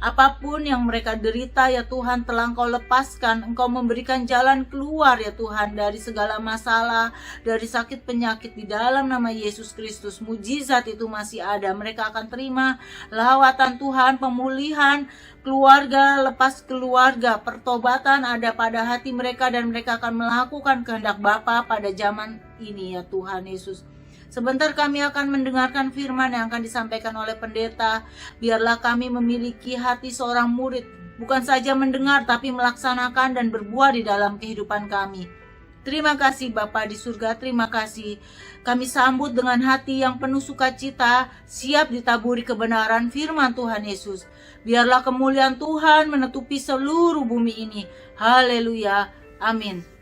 apapun yang mereka derita ya Tuhan, telah Engkau lepaskan. Engkau memberikan jalan keluar ya Tuhan dari segala masalah, dari sakit penyakit. Di dalam nama Yesus Kristus, mujizat itu masih ada. Mereka akan terima lawatan Tuhan, pemulihan keluarga, lepas keluarga, pertobatan ada pada hati mereka, dan mereka akan melakukan kehendak Bapa pada zaman ini ya Tuhan Yesus. Sebentar kami akan mendengarkan firman yang akan disampaikan oleh pendeta. Biarlah kami memiliki hati seorang murid, bukan saja mendengar tapi melaksanakan dan berbuah di dalam kehidupan kami. Terima kasih Bapa di surga, terima kasih. Kami sambut dengan hati yang penuh sukacita, siap ditaburi kebenaran firman Tuhan Yesus. Biarlah kemuliaan Tuhan menutupi seluruh bumi ini. Haleluya, amin.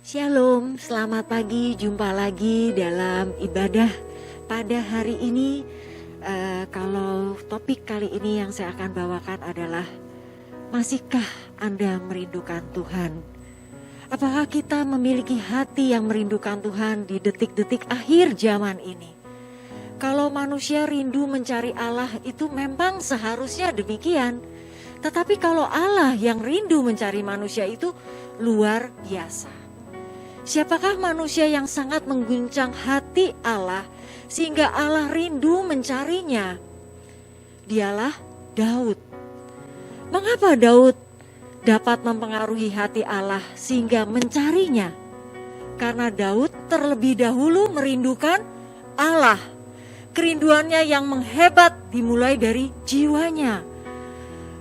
Shalom, selamat pagi, jumpa lagi dalam ibadah pada hari ini. Kalau topik kali ini yang saya akan bawakan adalah, masihkah Anda merindukan Tuhan? Apakah kita memiliki hati yang merindukan Tuhan di detik-detik akhir zaman ini? Kalau manusia rindu mencari Allah, itu memang seharusnya demikian. Tetapi kalau Allah yang rindu mencari manusia, itu luar biasa. Siapakah manusia yang sangat mengguncang hati Allah sehingga Allah rindu mencarinya. Dialah Daud. Mengapa Daud dapat mempengaruhi hati Allah sehingga mencarinya? Karena Daud terlebih dahulu merindukan Allah. Kerinduannya yang menghebat dimulai dari jiwanya.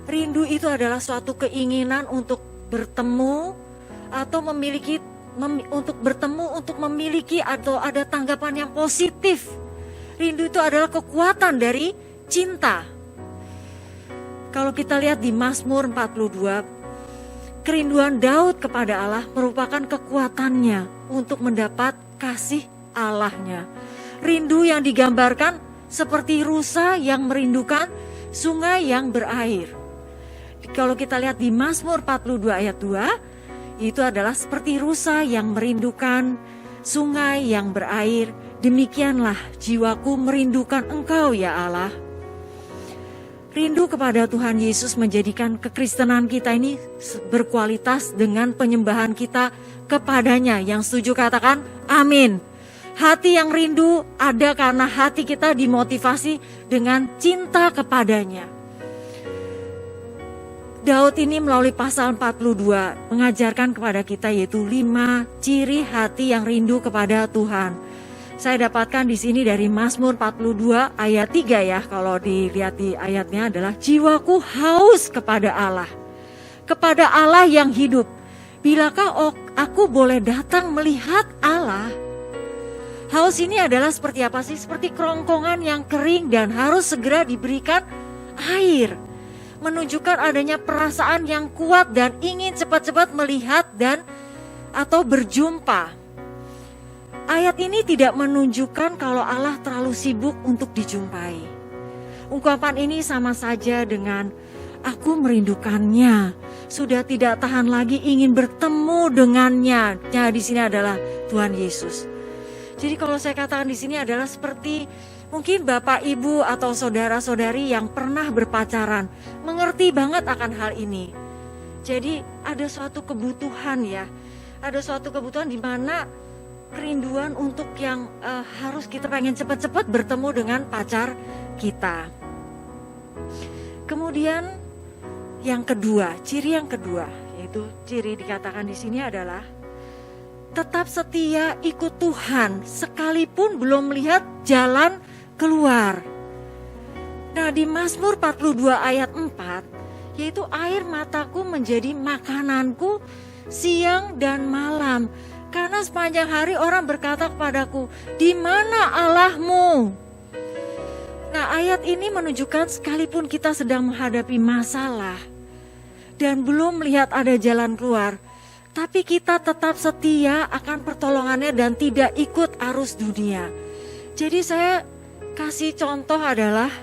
Rindu itu adalah suatu keinginan untuk bertemu atau untuk memiliki atau ada tanggapan yang positif. Rindu itu adalah kekuatan dari cinta. Kalau kita lihat di Mazmur 42, kerinduan Daud kepada Allah merupakan kekuatannya untuk mendapat kasih Allahnya. Rindu yang digambarkan seperti rusa yang merindukan sungai yang berair. Kalau kita lihat di Mazmur 42 ayat 2, itu adalah seperti rusa yang merindukan sungai yang berair. Demikianlah jiwaku merindukan Engkau ya Allah. Rindu kepada Tuhan Yesus menjadikan kekristenan kita ini berkualitas dengan penyembahan kita kepadanya. Yang setuju katakan amin. Hati yang rindu ada karena hati kita dimotivasi dengan cinta kepadanya. Daud ini melalui pasal 42 mengajarkan kepada kita yaitu 5 ciri hati yang rindu kepada Tuhan. Saya dapatkan di sini dari Mazmur 42 ayat 3 ya. Kalau dilihat di ayatnya adalah jiwaku haus kepada Allah. Kepada Allah yang hidup. Bilakah aku boleh datang melihat Allah? Haus ini adalah seperti apa sih? Seperti kerongkongan yang kering dan harus segera diberikan air. Menunjukkan adanya perasaan yang kuat dan ingin cepat-cepat melihat atau berjumpa. Ayat ini tidak menunjukkan kalau Allah terlalu sibuk untuk dijumpai. Ungkapan ini sama saja dengan aku merindukannya, sudah tidak tahan lagi ingin bertemu dengannya. Nah, di sini adalah Tuhan Yesus. Jadi kalau saya katakan di sini adalah seperti mungkin bapak, ibu atau saudara-saudari yang pernah berpacaran mengerti banget akan hal ini. Jadi ada suatu kebutuhan ya, ada suatu kebutuhan di mana kerinduan untuk yang harus kita pengen cepat-cepat bertemu dengan pacar kita. Kemudian yang kedua, ciri yang kedua, yaitu ciri dikatakan di sini adalah tetap setia ikut Tuhan sekalipun belum melihat jalan keluar. Nah, di Mazmur 42 ayat 4, yaitu air mataku menjadi makananku siang dan malam. Karena sepanjang hari orang berkata kepadaku, di mana Allahmu? Nah, ayat ini menunjukkan sekalipun kita sedang menghadapi masalah dan belum melihat ada jalan keluar, tapi kita tetap setia akan pertolongannya dan tidak ikut arus dunia. Jadi saya kasih contoh adalah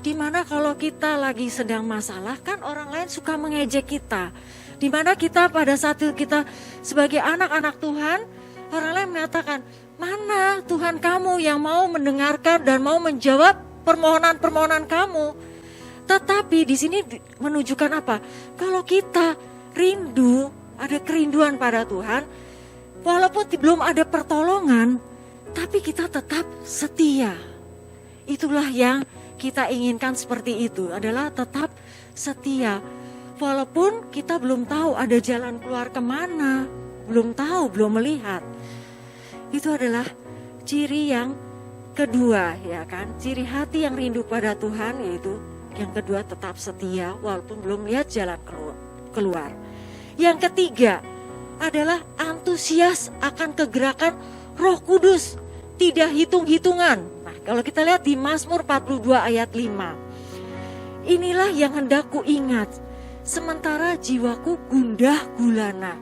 dimana kalau kita lagi sedang masalah kan orang lain suka mengejek kita. Dimana kita pada saat itu kita sebagai anak-anak Tuhan, orang lain mengatakan, mana Tuhan kamu yang mau mendengarkan dan mau menjawab permohonan-permohonan kamu. Tetapi di sini menunjukkan apa? Kalau kita rindu, ada kerinduan pada Tuhan, walaupun belum ada pertolongan, tapi kita tetap setia. Itulah yang kita inginkan seperti itu, adalah tetap setia. Walaupun kita belum tahu ada jalan keluar kemana, belum tahu, belum melihat. Itu adalah ciri yang kedua, ya kan? Ciri hati yang rindu pada Tuhan, yaitu yang kedua tetap setia walaupun belum lihat jalan keluar. Yang ketiga adalah antusias akan kegerakan Roh Kudus, tidak hitung-hitungan. Nah, kalau kita lihat di Mazmur 42 ayat 5. Inilah yang hendak ku ingat. Sementara jiwaku gundah gulana.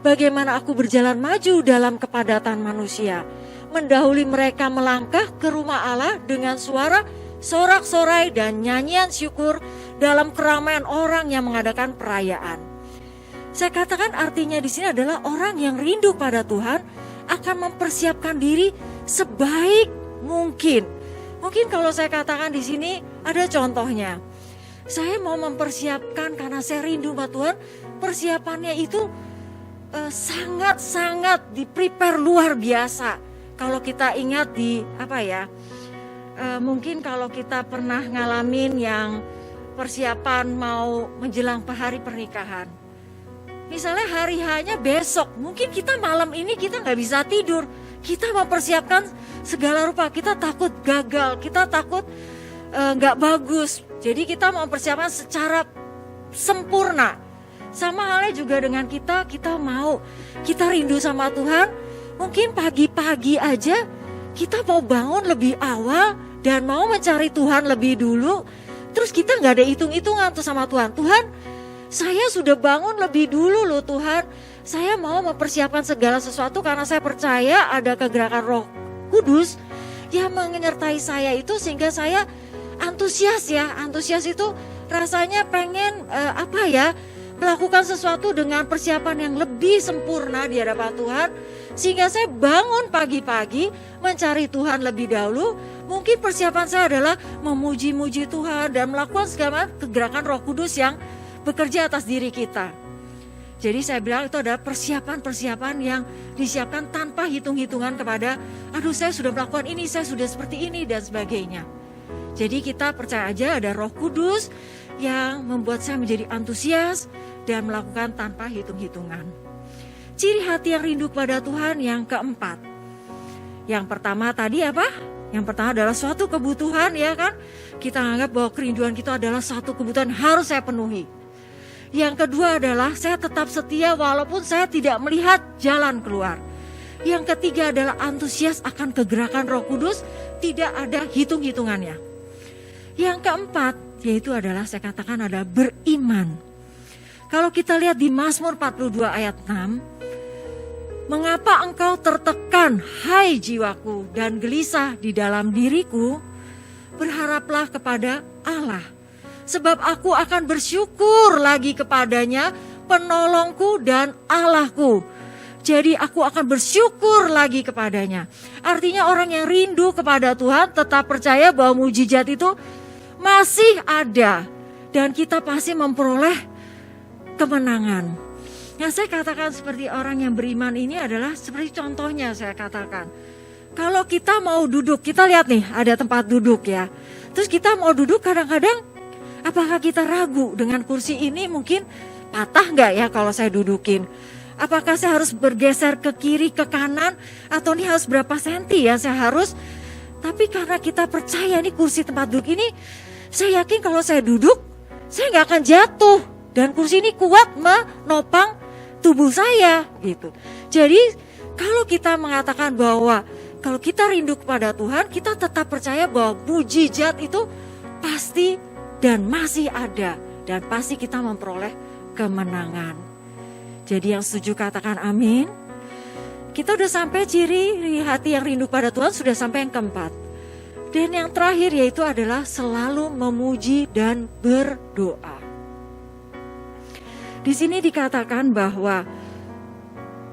Bagaimana aku berjalan maju dalam kepadatan manusia, mendahului mereka melangkah ke rumah Allah dengan suara sorak-sorai dan nyanyian syukur dalam keramaian orang yang mengadakan perayaan. Saya katakan artinya di sini adalah orang yang rindu pada Tuhan akan mempersiapkan diri sebaik mungkin. Mungkin kalau saya katakan di sini ada contohnya. Saya mau mempersiapkan karena saya rindu sama Tuhan. Persiapannya itu sangat-sangat di-prepare luar biasa. kalau kita ingat mungkin kalau kita pernah ngalamin yang persiapan mau menjelang hari pernikahan. Misalnya hari hanya besok, mungkin kita malam ini kita nggak bisa tidur. Kita mempersiapkan segala rupa, kita takut gagal, kita takut nggak bagus. Jadi kita mempersiapkan secara sempurna. Sama halnya juga dengan kita rindu sama Tuhan. Mungkin pagi-pagi aja kita mau bangun lebih awal dan mau mencari Tuhan lebih dulu. Terus kita nggak ada hitung-hitungan tuh sama Tuhan. Tuhan, saya sudah bangun lebih dulu loh Tuhan. Saya mau mempersiapkan segala sesuatu karena saya percaya ada kegerakan Roh Kudus yang menyertai saya itu sehingga saya antusias ya. Antusias itu rasanya pengen melakukan sesuatu dengan persiapan yang lebih sempurna di hadapan Tuhan. Sehingga saya bangun pagi-pagi mencari Tuhan lebih dahulu. Mungkin persiapan saya adalah memuji-muji Tuhan dan melakukan segala kegerakan Roh Kudus yang bekerja atas diri kita. Jadi saya bilang itu adalah persiapan-persiapan yang disiapkan tanpa hitung-hitungan kepada, saya sudah melakukan ini, saya sudah seperti ini dan sebagainya. Jadi kita percaya aja ada Roh Kudus yang membuat saya menjadi antusias dan melakukan tanpa hitung-hitungan. Ciri hati yang rindu kepada Tuhan yang keempat. Yang pertama tadi apa? Yang pertama adalah suatu kebutuhan, ya kan? Kita anggap bahwa kerinduan kita adalah satu kebutuhan harus saya penuhi. Yang kedua adalah saya tetap setia walaupun saya tidak melihat jalan keluar. Yang ketiga adalah antusias akan kegerakan Roh Kudus, tidak ada hitung-hitungannya. Yang keempat yaitu adalah saya katakan ada beriman. Kalau kita lihat di Mazmur 42 ayat 6, mengapa engkau tertekan, hai jiwaku, dan gelisah di dalam diriku? Berharaplah kepada Allah, sebab aku akan bersyukur lagi kepadanya, penolongku dan Allahku. Jadi aku akan bersyukur lagi kepadanya. Artinya orang yang rindu kepada Tuhan tetap percaya bahwa mujizat itu masih ada. Dan kita pasti memperoleh kemenangan. Yang saya katakan seperti orang yang beriman ini adalah seperti contohnya saya katakan. Kalau kita mau duduk, kita lihat nih ada tempat duduk ya. Terus kita mau duduk kadang-kadang apakah kita ragu dengan kursi ini mungkin patah nggak ya kalau saya dudukin. Apakah saya harus bergeser ke kiri, ke kanan atau ini harus berapa senti ya saya harus. Tapi karena kita percaya nih kursi tempat duduk ini, saya yakin kalau saya duduk saya nggak akan jatuh. Dan kursi ini kuat menopang tubuh saya gitu. Jadi kalau kita mengatakan bahwa kalau kita rindu kepada Tuhan, kita tetap percaya bahwa mujizat itu pasti dan masih ada dan pasti kita memperoleh kemenangan. Jadi yang setuju katakan amin. Kita udah sampai ciri hati yang rindu pada Tuhan, sudah sampai yang keempat. Dan yang terakhir yaitu adalah selalu memuji dan berdoa. Di sini dikatakan bahwa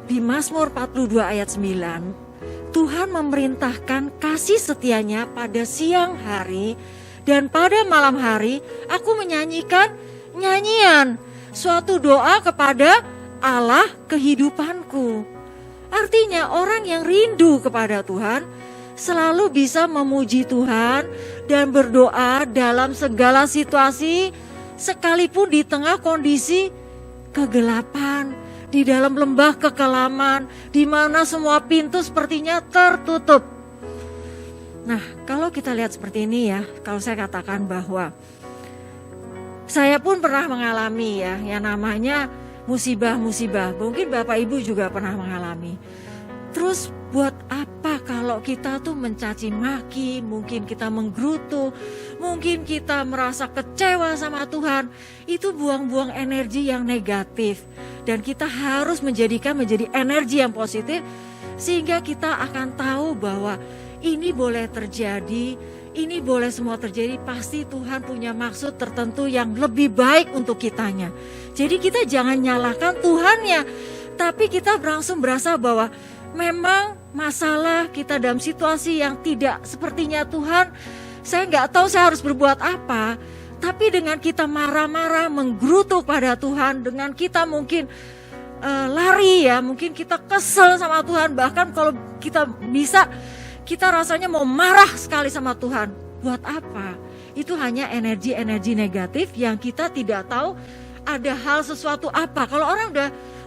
di Mazmur 42 ayat 9, Tuhan memerintahkan kasih setianya pada siang hari dan pada malam hari aku menyanyikan nyanyian, suatu doa kepada Allah kehidupanku. Artinya orang yang rindu kepada Tuhan selalu bisa memuji Tuhan dan berdoa dalam segala situasi, sekalipun di tengah kondisi kegelapan, di dalam lembah kekelaman, di mana semua pintu sepertinya tertutup. Nah, kalau kita lihat seperti ini ya, kalau saya katakan bahwa saya pun pernah mengalami ya, yang namanya musibah-musibah. Mungkin Bapak Ibu juga pernah mengalami. Terus buat apa kalau kita tuh mencaci maki, mungkin kita menggerutu, mungkin kita merasa kecewa sama Tuhan. Itu buang-buang energi yang negatif. Dan kita harus menjadi energi yang positif. Sehingga kita akan tahu bahwa ini boleh terjadi, ini boleh semua terjadi. Pasti Tuhan punya maksud tertentu yang lebih baik untuk kitanya. Jadi kita jangan nyalahkan Tuhannya. Tapi kita langsung berasa bahwa memang masalah kita dalam situasi yang tidak sepertinya Tuhan, saya nggak tahu saya harus berbuat apa. Tapi dengan kita marah-marah, menggerutu pada Tuhan, dengan kita mungkin lari ya, mungkin kita kesel sama Tuhan, bahkan kalau kita bisa kita rasanya mau marah sekali sama Tuhan. Buat apa? Itu hanya energi-energi negatif yang kita tidak tahu ada hal sesuatu apa. Kalau orang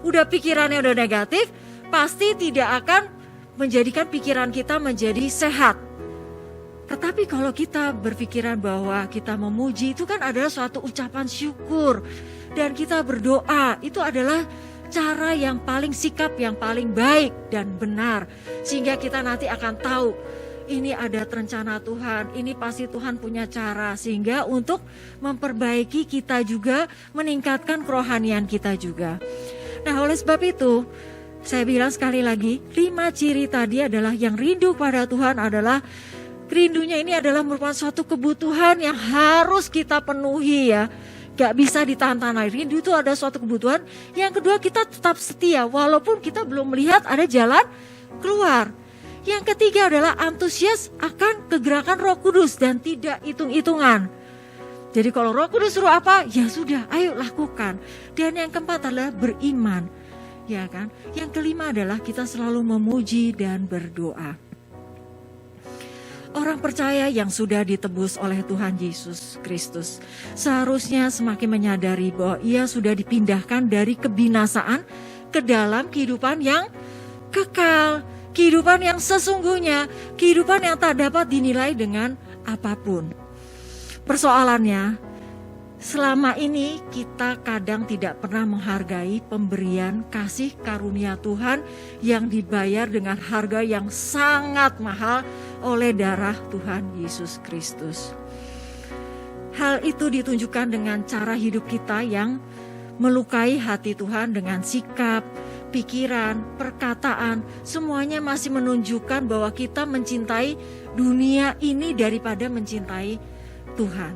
udah pikirannya udah negatif, pasti tidak akan menjadikan pikiran kita menjadi sehat. Tetapi kalau kita berpikiran bahwa kita memuji, itu kan adalah suatu ucapan syukur. Dan kita berdoa, itu adalah cara yang paling sikap yang paling baik dan benar. Sehingga kita nanti akan tahu, ini ada rencana Tuhan, ini pasti Tuhan punya cara. Sehingga untuk memperbaiki kita juga, meningkatkan kerohanian kita juga. Nah, oleh sebab itu, saya bilang sekali lagi, 5 ciri tadi adalah yang rindu pada Tuhan adalah, rindunya ini adalah merupakan suatu kebutuhan yang harus kita penuhi ya. Gak bisa ditahan-tahan. Rindu itu ada suatu kebutuhan. Yang kedua, kita tetap setia walaupun kita belum melihat ada jalan keluar. Yang ketiga adalah antusias akan kegerakan Roh Kudus dan tidak hitung-hitungan. Jadi kalau Roh Kudus suruh apa, ya sudah, ayo lakukan. Dan yang keempat adalah beriman. Ya kan? Yang kelima adalah kita selalu memuji dan berdoa. Orang percaya yang sudah ditebus oleh Tuhan Yesus Kristus seharusnya semakin menyadari bahwa ia sudah dipindahkan dari kebinasaan ke dalam kehidupan yang kekal, kehidupan yang sesungguhnya, kehidupan yang tak dapat dinilai dengan apapun. Persoalannya, selama ini kita kadang tidak pernah menghargai pemberian kasih karunia Tuhan yang dibayar dengan harga yang sangat mahal oleh darah Tuhan Yesus Kristus. Hal itu ditunjukkan dengan cara hidup kita yang melukai hati Tuhan dengan sikap, pikiran, perkataan, semuanya masih menunjukkan bahwa kita mencintai dunia ini daripada mencintai Tuhan.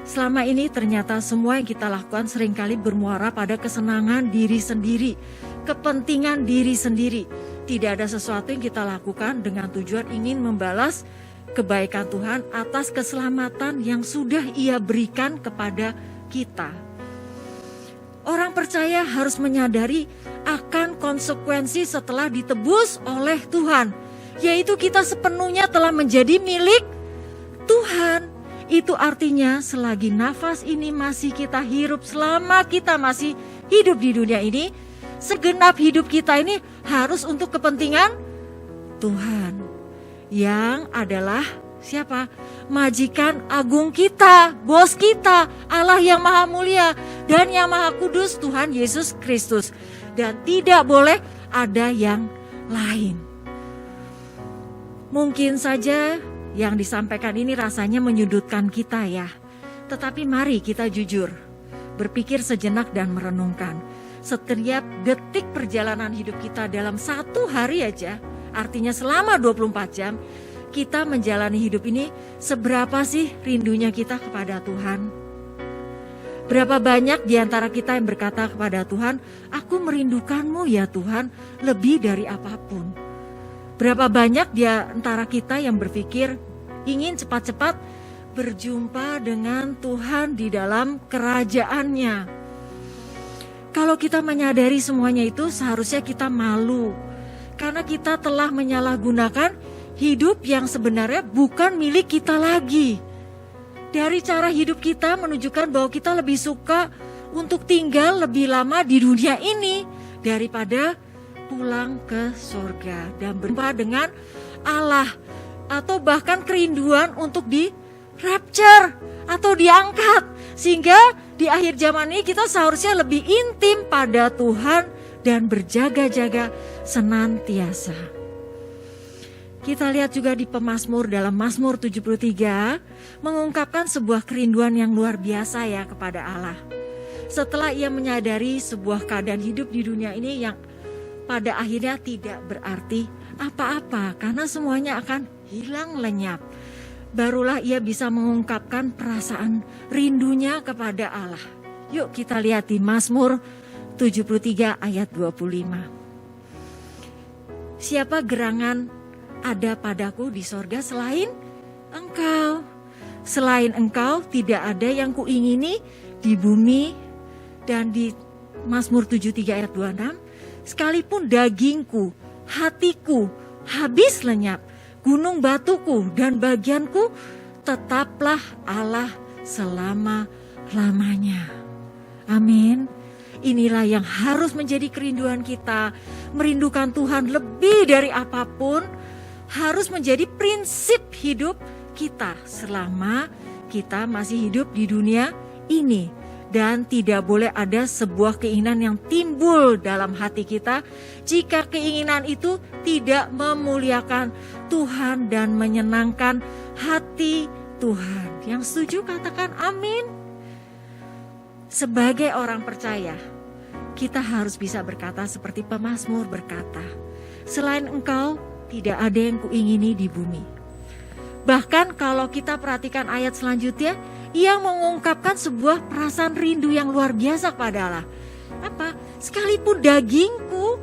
Selama ini ternyata semua yang kita lakukan seringkali bermuara pada kesenangan diri sendiri, kepentingan diri sendiri. Tidak ada sesuatu yang kita lakukan dengan tujuan ingin membalas kebaikan Tuhan atas keselamatan yang sudah Ia berikan kepada kita. Orang percaya harus menyadari akan konsekuensi setelah ditebus oleh Tuhan, yaitu kita sepenuhnya telah menjadi milik Tuhan. Itu artinya selagi nafas ini masih kita hirup, selama kita masih hidup di dunia ini, segenap hidup kita ini harus untuk kepentingan Tuhan, yang adalah siapa? Majikan agung kita, bos kita, Allah yang maha mulia dan yang maha kudus, Tuhan Yesus Kristus. Dan tidak boleh ada yang lain. Mungkin saja yang disampaikan ini rasanya menyudutkan kita ya. Tetapi mari kita jujur, berpikir sejenak dan merenungkan. Setiap detik perjalanan hidup kita dalam satu hari aja, artinya selama 24 jam, kita menjalani hidup ini, seberapa sih rindunya kita kepada Tuhan? Berapa banyak di antara kita yang berkata kepada Tuhan, aku merindukanmu ya Tuhan, lebih dari apapun. Berapa banyak di antara kita yang berpikir, ingin cepat-cepat berjumpa dengan Tuhan di dalam kerajaannya. Kalau kita menyadari semuanya itu, seharusnya kita malu. Karena kita telah menyalahgunakan hidup yang sebenarnya bukan milik kita lagi. Dari cara hidup kita menunjukkan bahwa kita lebih suka untuk tinggal lebih lama di dunia ini daripada pulang ke surga dan berjumpa dengan Allah. Atau bahkan kerinduan untuk di rapture atau diangkat. Sehingga di akhir zaman ini kita seharusnya lebih intim pada Tuhan dan berjaga-jaga senantiasa. Kita lihat juga di pemazmur dalam Mazmur 73 mengungkapkan sebuah kerinduan yang luar biasa ya kepada Allah. Setelah ia menyadari sebuah keadaan hidup di dunia ini yang pada akhirnya tidak berarti apa-apa karena semuanya akan hilang lenyap. Barulah ia bisa mengungkapkan perasaan rindunya kepada Allah. Yuk kita lihat di Mazmur 73 ayat 25. Siapa gerangan ada padaku di sorga selain Engkau? Selain Engkau tidak ada yang kuingini di bumi dan di Mazmur 73 ayat 26, sekalipun dagingku, hatiku habis lenyap, gunung batuku dan bagianku, tetaplah Allah selama-lamanya. Amin. Inilah yang harus menjadi kerinduan kita. Merindukan Tuhan lebih dari apapun harus menjadi prinsip hidup kita selama kita masih hidup di dunia ini. Dan tidak boleh ada sebuah keinginan yang timbul dalam hati kita jika keinginan itu tidak memuliakan Tuhan dan menyenangkan hati Tuhan. Yang setuju katakan amin. Sebagai orang percaya, kita harus bisa berkata seperti pemazmur berkata, selain Engkau tidak ada yang kuingini di bumi. Bahkan kalau kita perhatikan ayat selanjutnya, ia mengungkapkan sebuah perasaan rindu yang luar biasa kepada Allah. Apa? Sekalipun dagingku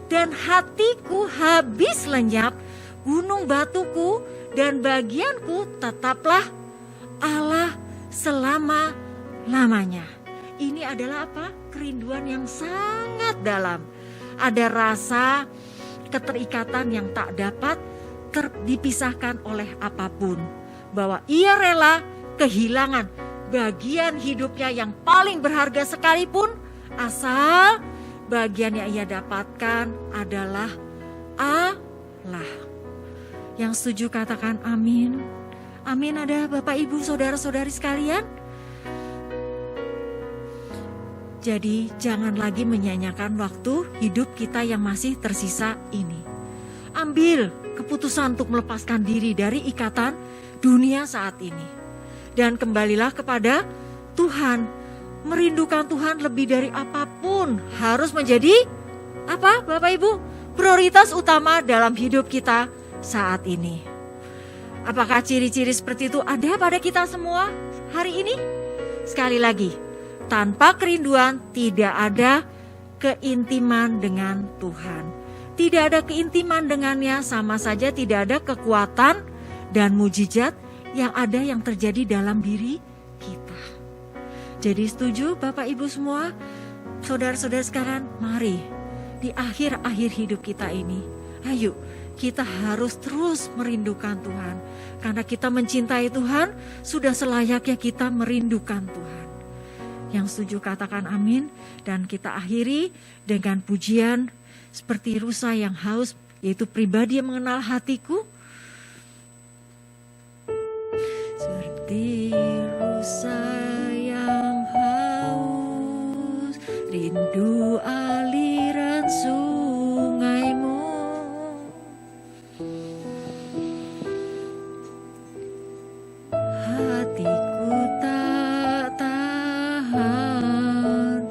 dan hatiku habis lenyap, gunung batuku dan bagianku tetaplah Allah selama-lamanya. Ini adalah apa? Kerinduan yang sangat dalam. Ada rasa keterikatan yang tak dapat dipisahkan oleh apapun. Bahwa ia rela kehilangan bagian hidupnya yang paling berharga sekalipun, asal bagian yang ia dapatkan adalah Allah. Yang setuju katakan amin. Amin. Ada Bapak Ibu saudara-saudari sekalian. Jadi jangan lagi menyanyiakan waktu hidup kita yang masih tersisa ini. Ambil keputusan untuk melepaskan diri dari ikatan dunia saat ini. Dan kembalilah kepada Tuhan. Merindukan Tuhan lebih dari apapun harus menjadi apa Bapak Ibu? Prioritas utama dalam hidup kita saat ini. Apakah ciri-ciri seperti itu ada pada kita semua hari ini? Sekali lagi, tanpa kerinduan tidak ada keintiman dengan Tuhan. Tidak ada keintiman dengannya, sama saja tidak ada kekuatan dan mujizat yang ada yang terjadi dalam diri kita. Jadi setuju Bapak Ibu semua? Saudara-saudara sekalian, mari di akhir-akhir hidup kita ini, ayo kita harus terus merindukan Tuhan. Karena kita mencintai Tuhan, sudah selayaknya kita merindukan Tuhan. Yang setuju katakan amin. Dan kita akhiri dengan pujian seperti rusa yang haus, yaitu pribadi yang mengenal hatiku. Seperti rusa yang haus, rindu aliran sungaimu. Hatiku tak tahan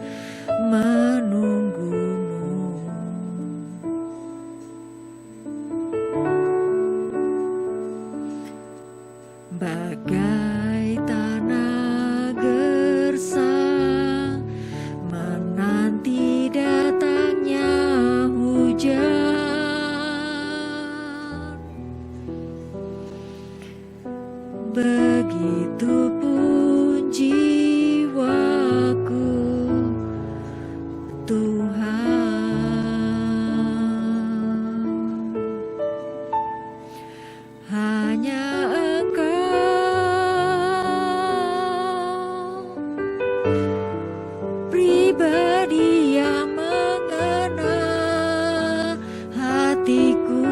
menunggumu. Bagai tanah gersang menanti datangnya hujan. Begitupun jiwaku, Tuhan. Hanya Engkau, pribadi yang mengenal hatiku.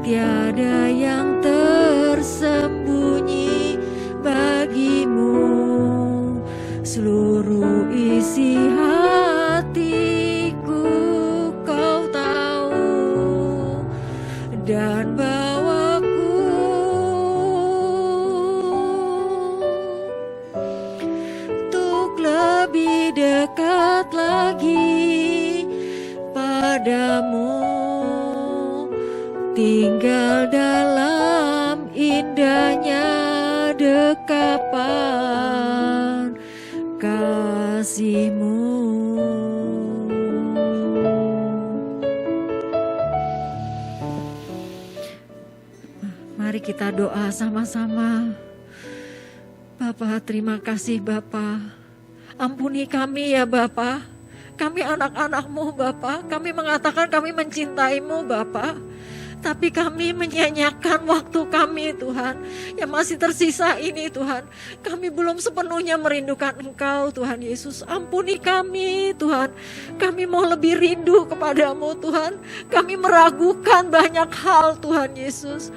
Tiada yang tersembunyi bagimu. Seluruh isi hatiku Kau tahu, dan bawaku untuk lebih dekat lagi padamu. Tinggal dalam indahnya dekapan kasih-Mu. Mari kita doa sama-sama. Bapa, terima kasih Bapa. Ampuni kami ya Bapa. Kami anak-anak-Mu Bapa. Kami mengatakan kami mencintai-Mu Bapa. Tapi kami menyia-nyiakan waktu kami Tuhan, yang masih tersisa ini Tuhan. Kami belum sepenuhnya merindukan Engkau Tuhan Yesus. Ampuni kami Tuhan. Kami mau lebih rindu kepadamu Tuhan. Kami meragukan banyak hal Tuhan Yesus.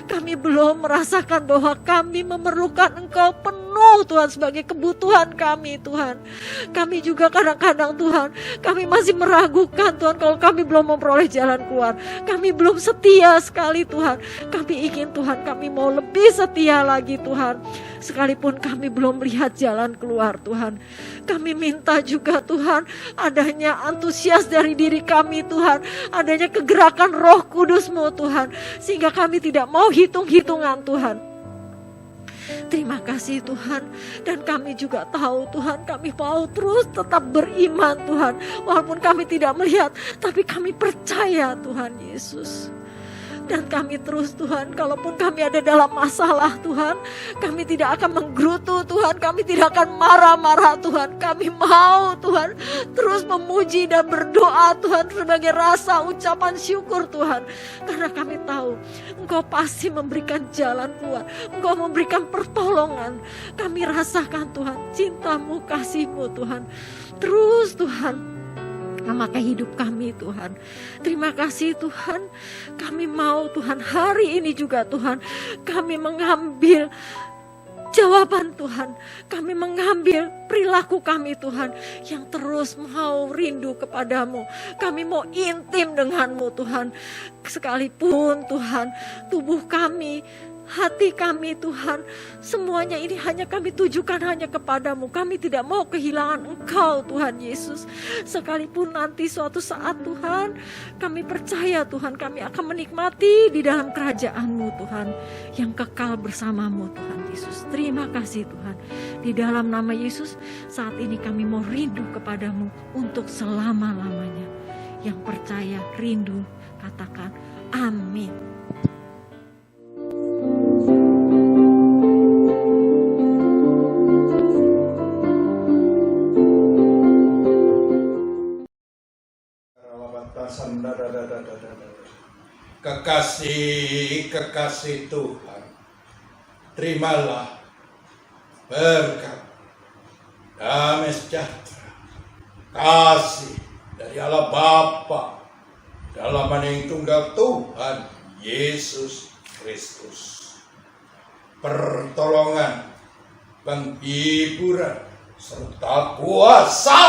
Kami belum merasakan bahwa kami memerlukan Engkau penuh Tuhan sebagai kebutuhan kami Tuhan. Kami juga kadang-kadang Tuhan, kami masih meragukan Tuhan kalau kami belum memperoleh jalan keluar. Kami belum setia sekali Tuhan. Kami ingin Tuhan, kami mau lebih setia lagi Tuhan. Sekalipun kami belum melihat jalan keluar Tuhan. Kami minta juga Tuhan, adanya antusias dari diri kami Tuhan. Adanya kegerakan Roh Kudus-Mu Tuhan. Sehingga kami tidak mau hitung-hitungan Tuhan. Terima kasih Tuhan. Dan kami juga tahu Tuhan, kami mau terus tetap beriman Tuhan. Walaupun kami tidak melihat, tapi kami percaya Tuhan Yesus. Dan kami terus Tuhan, kalaupun kami ada dalam masalah Tuhan, kami tidak akan menggerutu Tuhan, kami tidak akan marah-marah Tuhan. Kami mau Tuhan terus memuji dan berdoa Tuhan sebagai rasa ucapan syukur Tuhan. Karena kami tahu Engkau pasti memberikan jalan keluar, Engkau memberikan pertolongan. Kami rasakan Tuhan cinta-Mu, kasih-Mu Tuhan. Terus Tuhan memakai hidup kami Tuhan. Terima kasih Tuhan. Kami mau Tuhan hari ini juga Tuhan, kami mengambil jawaban Tuhan. Kami mengambil perilaku kami Tuhan, yang terus mau rindu kepadamu. Kami mau intim denganmu Tuhan. Sekalipun Tuhan tubuh kami, hati kami Tuhan, semuanya ini hanya kami tujukan hanya kepadamu. Kami tidak mau kehilangan Engkau Tuhan Yesus. Sekalipun nanti suatu saat Tuhan, kami percaya Tuhan, kami akan menikmati di dalam kerajaan-Mu Tuhan, yang kekal bersamamu Tuhan Yesus. Terima kasih Tuhan. Di dalam nama Yesus, saat ini kami mau rindu kepadamu untuk selama-lamanya. Yang percaya, rindu, katakan amin. Kekasih Tuhan, terimalah berkat, damai sejahtera, kasih dari Allah Bapa dalam nama yang tunggal Tuhan Yesus Kristus. Pertolongan, penghiburan, serta kuasa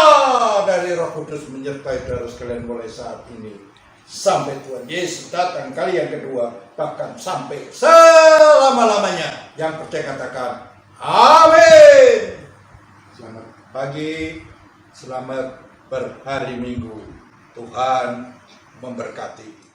dari Roh Kudus menyertai saudara sekalian mulai saat ini sampai Tuhan Yesus datang kali yang kedua, bahkan sampai selama-lamanya. Yang percaya katakan amin. Selamat pagi, selamat berhari Minggu. Tuhan memberkati.